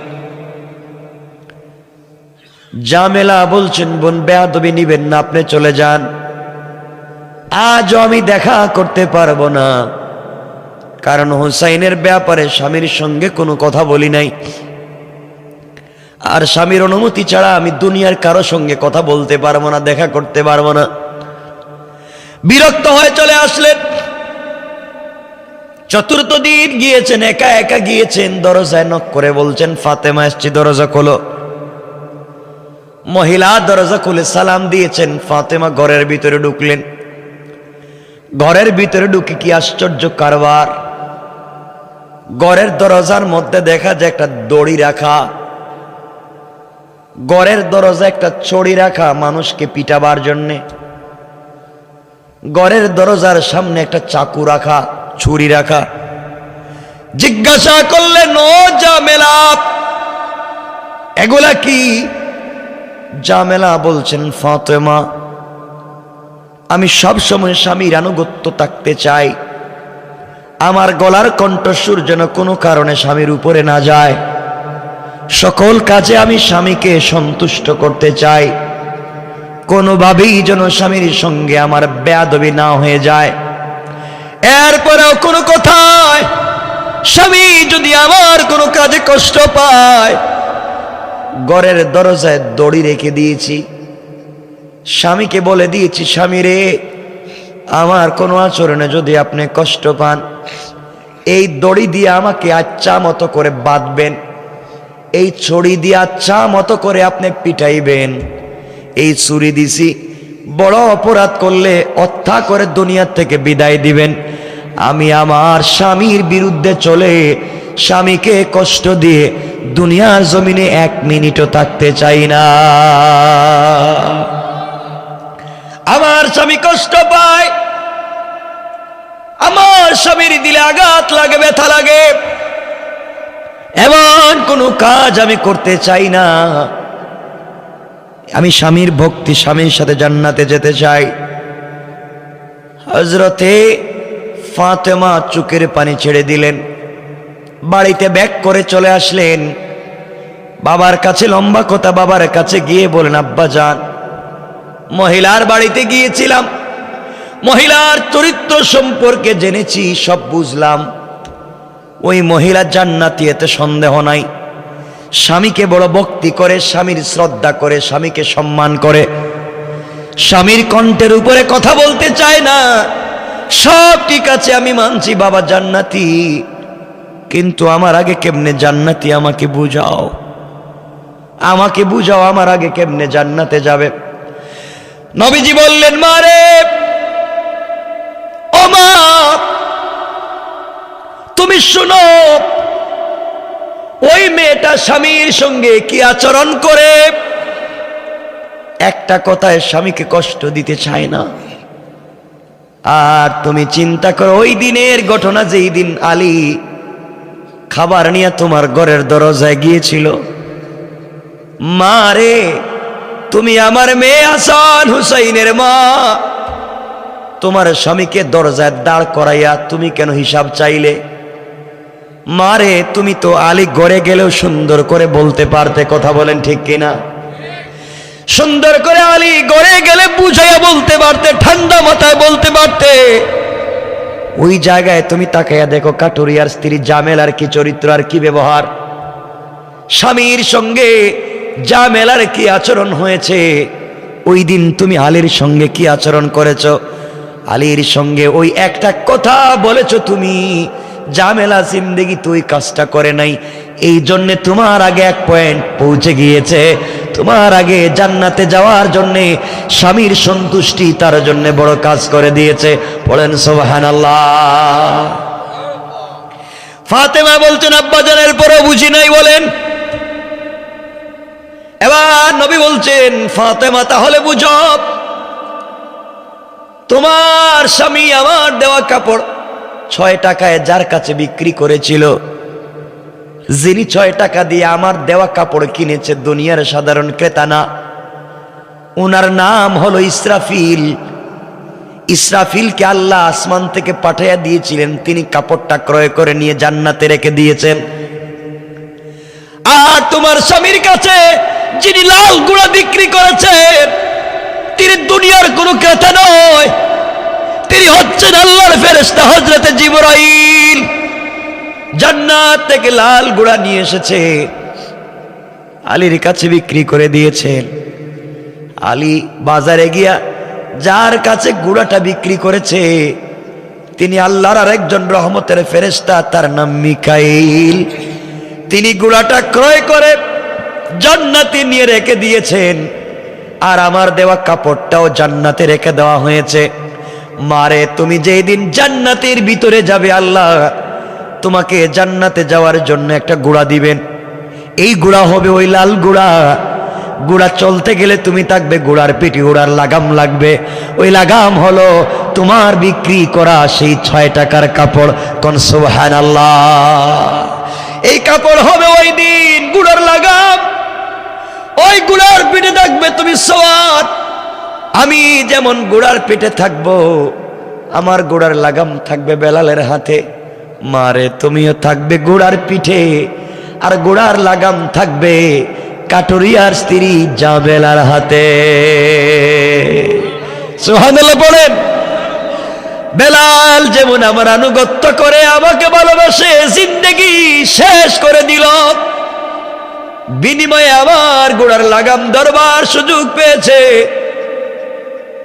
জামেলা বলছেন, বোন বেয়াদবি নিবেন না, আপনি চলে যান, আজও আমি দেখা করতে পারবো না, কারণ হুসাইনের ব্যাপারে স্বামীর সঙ্গে কোনো কথা বলি নাই, আর স্বামীর অনুমতি ছাড়া আমি দুনিয়ার কারো সঙ্গে কথা বলতে পারবো না, দেখা করতে পারবো না। বিরক্ত হয়ে চলে আসলেন। চতুর্থ দিন গিয়েছেন, একা একা গিয়েছেন, দরজায় নক করে বলছেন, ফাতেমা এসছি, দরজা খোলো। মহিলা দরজা খুলে সালাম দিয়েছেন। ফাতেমা ঘরের ভিতরে ঢুকলেন। ঘরের ভিতরে ঢুকে কি আশ্চর্য কারবার! ঘরের দরজার মধ্যে দেখা যায় একটা দড়ি রাখা, ঘরের দরজা একটা ছড়ি রাখা মানুষকে পিটাবার জন্যে, ঘরের দরজার সামনে একটা চাকু রাখা, ছুরি রাখা। জিজ্ঞাসা করলেন, ও জামেলা এগুলা কি? জামেলা বলছেন, ফাতেমা আমি সব সময় স্বামীর আনুগত্য থাকতে চাই, আমার গলার কণ্ঠস্বর যেন কোনো কারণে স্বামীর উপরে না যায়, সকল কাজে আমি স্বামীকে সন্তুষ্ট করতে চাই, কোনোভাবেই যেন স্বামীর সঙ্গে আমার বেয়াদবি না হয়ে যায়। এরপরেও কোনো কথায় স্বামী যদি আমার কোনো কাজে কষ্ট পায়, ঘরের দরজায় দড়ি রেখে দিয়েছি, স্বামীকে বলে দিয়েছি, স্বামী রে আমার কোনো আচরণে যদি আপনি কষ্ট পান, এই দড়ি দিয়ে আমাকে আচ্ছা মতো করে বাঁধবেন, এই ছড়ি দিয়ে আচ্ছা মতো করে আপনি পিটাইবেন। এই ছুরি দিছি, বড় অপরাধ করলে হত্যা করে দুনিয়া থেকে বিদায় দিবেন। আমি আমার স্বামীর বিরুদ্ধে চলে স্বামীকে কষ্ট দিয়ে দুনিয়ার জমিনে 1 মিনিটও থাকতে চাই না। আমার স্বামী কষ্ট পায়, আমার স্বামীর দিলে আঘাত লাগে, ব্যথা লাগে, এমন কোনো কাজ আমি করতে চাই না। আমি স্বামীর ভক্তি, স্বামীর সাথে জান্নাতে যেতে চাই। হযরতে ফাতেমা চোখের পানি ছেড়ে দিলেন, বাড়িতে ব্যাক করে চলে আসলেন। বাবার কাছে লম্বা কথা, বাবার কাছে গিয়ে বলেন, আব্বা জান মহিলার বাড়িতে গিয়েছিলাম, মহিলার চরিত্র সম্পর্কে জেনেছি, সব বুঝলাম। ওই মহিলা জান্নাতি, এতে সন্দেহ নাই। স্বামীকে বড় ভক্তি করে, স্বামীর শ্রদ্ধা করে, স্বামীকে সম্মান করে, স্বামীর কণ্ঠের উপরে কথা বলতে চায় না। সব ঠিক আছে, আমি মানছি বাবা জান্নাতি, কিন্তু আমার আগে কেমনে জান্নাতি আমাকে বুঝাও, আমাকে বুঝাও, আমার আগে কেমনে জান্নাতে যাবে। নবীজি বললেন, মা রে, ও মা তুমি শুনো, ওই মেয়েটা স্বামীর সঙ্গে কি আচরণ করে। একটা কথায় স্বামীকে কষ্ট দিতে চায় না। আর তুমি চিন্তা করো, ওই দিনের ঘটনা, যেই দিন আলী খাবার নিয়ে তোমার ঘরের দরজায় গিয়েছিল, মা রে তুমি আমার মেয়ে হাসান হুসাইনের মা, তোমার স্বামীকে দরজায় দাঁড় করাইয়া তুমি কেন হিসাব চাইলে? মারে তুমি তো আলী ঘরে গেলেও সুন্দর করে বলতে পারতে, কথা বলেন ঠিক কিনা? সুন্দর করে আলী ঘরে গেলে বুঝাইয়া বলতে পারতে, ঠান্ডা মাথায় বলতে পারতে। ওই জায়গায় তুমি তাকাইয়া দেখো কাটুরিয়ার স্ত্রী জামেলার কি চরিত্র আর কি ব্যবহার, স্বামীর সঙ্গে জামেলার কি আচরণ হয়েছে। ওই দিন তুমি আলীর সঙ্গে কি আচরণ করেছ? আলীর সঙ্গে ওই একটা কথা বলেছ তুমি, জামেলা জিন্দেগি তুই কাজটা করে নাই, এই জন্যে তোমার আগে 1 পয়েন্ট পৌঁছে গিয়েছে। তোমার আগে জান্নাতে যাওয়ার জন্যে স্বামীর সন্তুষ্টি তার জন্য বড় কাজ করে দিয়েছে। বলেন সুবহানাল্লাহ। ফাতেমা বলছেন, আব্বা জানের পরও বুঝি নাই। বলেন। এবার নবী বলছেন, ফাতেমা তাহলে বুঝো, তোমার স্বামী আমার দেওয়া কাপড় 6 টাকায় যার কাছে বিক্রি করেছিল, যিনি 6 টাকা দিয়ে আমার দেওয়া কাপড় কিনেছে, দুনিয়ার সাধারণ ক্রেতা না, ওনার নাম হলো ইসরাফিল। ইসরাফিলকে আল্লাহ আসমান থেকে পাঠাইয়া দিয়েছিলেন, তিনি কাপড়টা ক্রয় করে নিয়ে জান্নাতে রেখে দিয়েছেন। আর তোমার স্বামীর কাছে যিনি লাল গুঁড়া বিক্রি করেছেন, তিনি দুনিয়ার কোনো ক্রেতা নয়, তিনি হচ্ছেন আল্লাহর ফেরেশতা হযরতে জিবরাইল। জান্নাত থেকে লাল গুঁড়া নিয়ে এসেছে, আলীর কাছে বিক্রি করে দিয়েছেন। আলী বাজারে গিয়া যার কাছে গুঁড়াটা বিক্রি করেছে, তিনি আল্লাহর আরেকজন রহমতের ফেরেশতা, তার নাম মিকাইল। তিনি গুঁড়াটা ক্রয় করে জান্নাতে নিয়ে রেখে দিয়েছেন, আর আমার দেওয়া কাপড়টাও জান্নাতে রেখে দেওয়া হয়েছে। মারে তুমি যেই দিন জান্নাতের ভিতরে যাবে, আল্লাহ তোমাকে জান্নাতে যাওয়ার জন্য একটা গুঁড়া দিবেন। এই গুঁড়া হবে ওই লাল গুঁড়া। গুঁড়া চলতে গেলে তুমি থাকবে, গুঁড়ার পিঠে গুঁড়ার লাগাম লাগবে। ওই লাগাম হলো তোমার বিক্রি করা সেই 6 টাকার কাপড়। কোন সুবহানাল্লাহ। এই কাপড় হবে ওই দিন গুঁড়ার লাগাম। ও ওই ঘোড়ার পিঠে থাকবে তুমি সওয়ার, আমি যেমন ঘোড়ার পিঠে থাকবো, আমার ঘোড়ার লাগাম থাকবে বেলালের হাতে, মারে তুমিও থাকবে ঘোড়ার পিঠে, আর ঘোড়ার লাগাম থাকবে কাটুরিয়ার স্ত্রী জাবেলার হাতে। সুবহানাল্লাহ বলেন। বেলাল যেমন আমার আনুগত্য করে আমাকে ভালোবাসে, জিন্দেগি শেষ করে দিল, বিনিময়ে আমার ঘোড়ার লাগাম ধরবার সুযোগ পেয়েছে।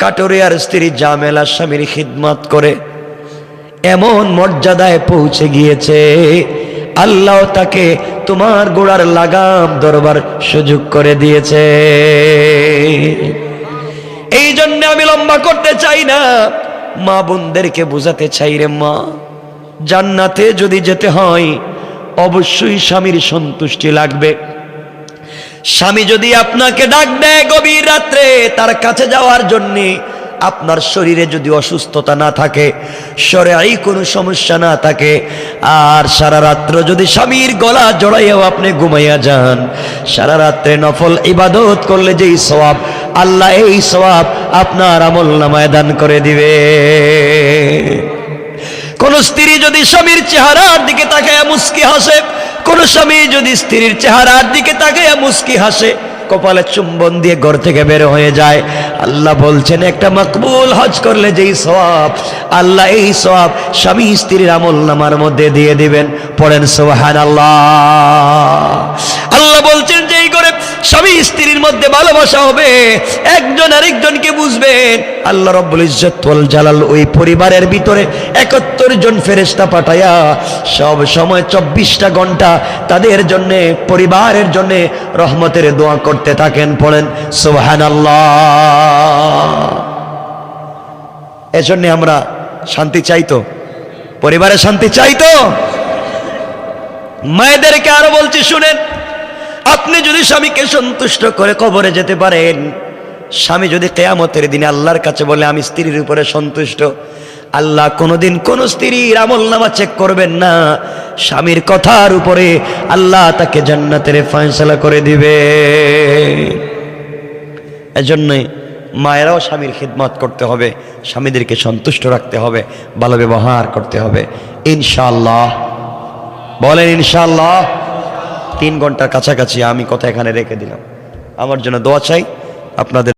কাটুরিয়ার স্ত্রী জামেলা স্বামীর খিদমত করে এমন মর্যাদায় পৌঁছে গিয়েছে, আল্লাহ তাকে তোমার ঘোড়ার লাগাম ধরবার সুযোগ করে দিয়েছে। এই জন্য আমি লম্বা করতে চাই না, মা বোনদেরকে বোঝাতে চাই, রে মা, জান্নাতে যদি যেতে হয় অবশ্যই স্বামীর সন্তুষ্টি লাগবে। স্বামী যদি আপনাকে ডাক দেয় গভীর রাত্রে তার কাছে যাওয়ার জন্যে, আপনার শরীরে যদি অসুস্থতা না থাকে, শরীরে কোনো সমস্যা না থাকে, আর সারা রাত্র যদি স্বামীর গলা জড়াইয়াও আপনি ঘুমাইয়া যান, সারা রাত্রে নফল ইবাদত করলে যেই সওয়াব, আল্লাহ এই সওয়াব আপনার আমলনামায় দান করে দিবে। কোন স্ত্রী যদি স্বামীর চেহারার দিকে তাকায়া মুস্কি হাসে, কোন স্বামী যদি স্ত্রীর চেহারার দিকে তাকায়া মুস্কি হাসে, কপালে চুম্বন দিয়ে ঘর থেকে বের হয়ে যায়, আল্লাহ বলছেন একটা মকবুল হজ করলে যেই সওয়াব, আল্লাহ এই সওয়াব স্বামী স্ত্রীর আমলনামার মধ্যে দিয়ে দিবেন। পড়েন সুবহানাল্লাহ। আল্লাহ বলছেন যে এই করে স্বামী স্ত্রীর মধ্যে ভালোবাসা হবে, একজন আরেকজনকে বুঝবেন। আল্লাহ রাব্বুল ইজ্জত ওয়াল জালাল ওই পরিবারের ভিতরে 71 জন ফেরেশতা পাঠায়া সব সময় 24টা ঘন্টা তাদের জন্য, পরিবারের জন্য রহমতের দোয়া করতে থাকেন। পড়েন সুবহানাল্লাহ। এজন্য আমরা শান্তি চাইতো, পরিবারে শান্তি চাইতো। মায়েদেরকে আরো বলছি শুনেন, আপনি যদি স্বামীকে সন্তুষ্ট করে কবরে যেতে পারেন, স্বামী যদি কিয়ামতের দিনে আল্লাহর কাছে বলে আমি স্ত্রীর উপরে সন্তুষ্ট, আল্লাহ কোনোদিন কোন স্ত্রীর আমলনামা চেক করবেন না, স্বামীর কথার উপরে আল্লাহ তাকে জান্নাতের ফয়সালা করে দিবে। এজন্যই মায়েরাও স্বামীর খিদমত করতে হবে, স্বামীদেরকে সন্তুষ্ট রাখতে হবে, ভালো ব্যবহার করতে হবে ইনশাআল্লাহ। বলেন ইনশাআল্লাহ। 3 ঘন্টার কাছাকাছি আমি কথা এখানে রেখে দিলাম। আমার জন্য দোয়া চাই আপনাদের।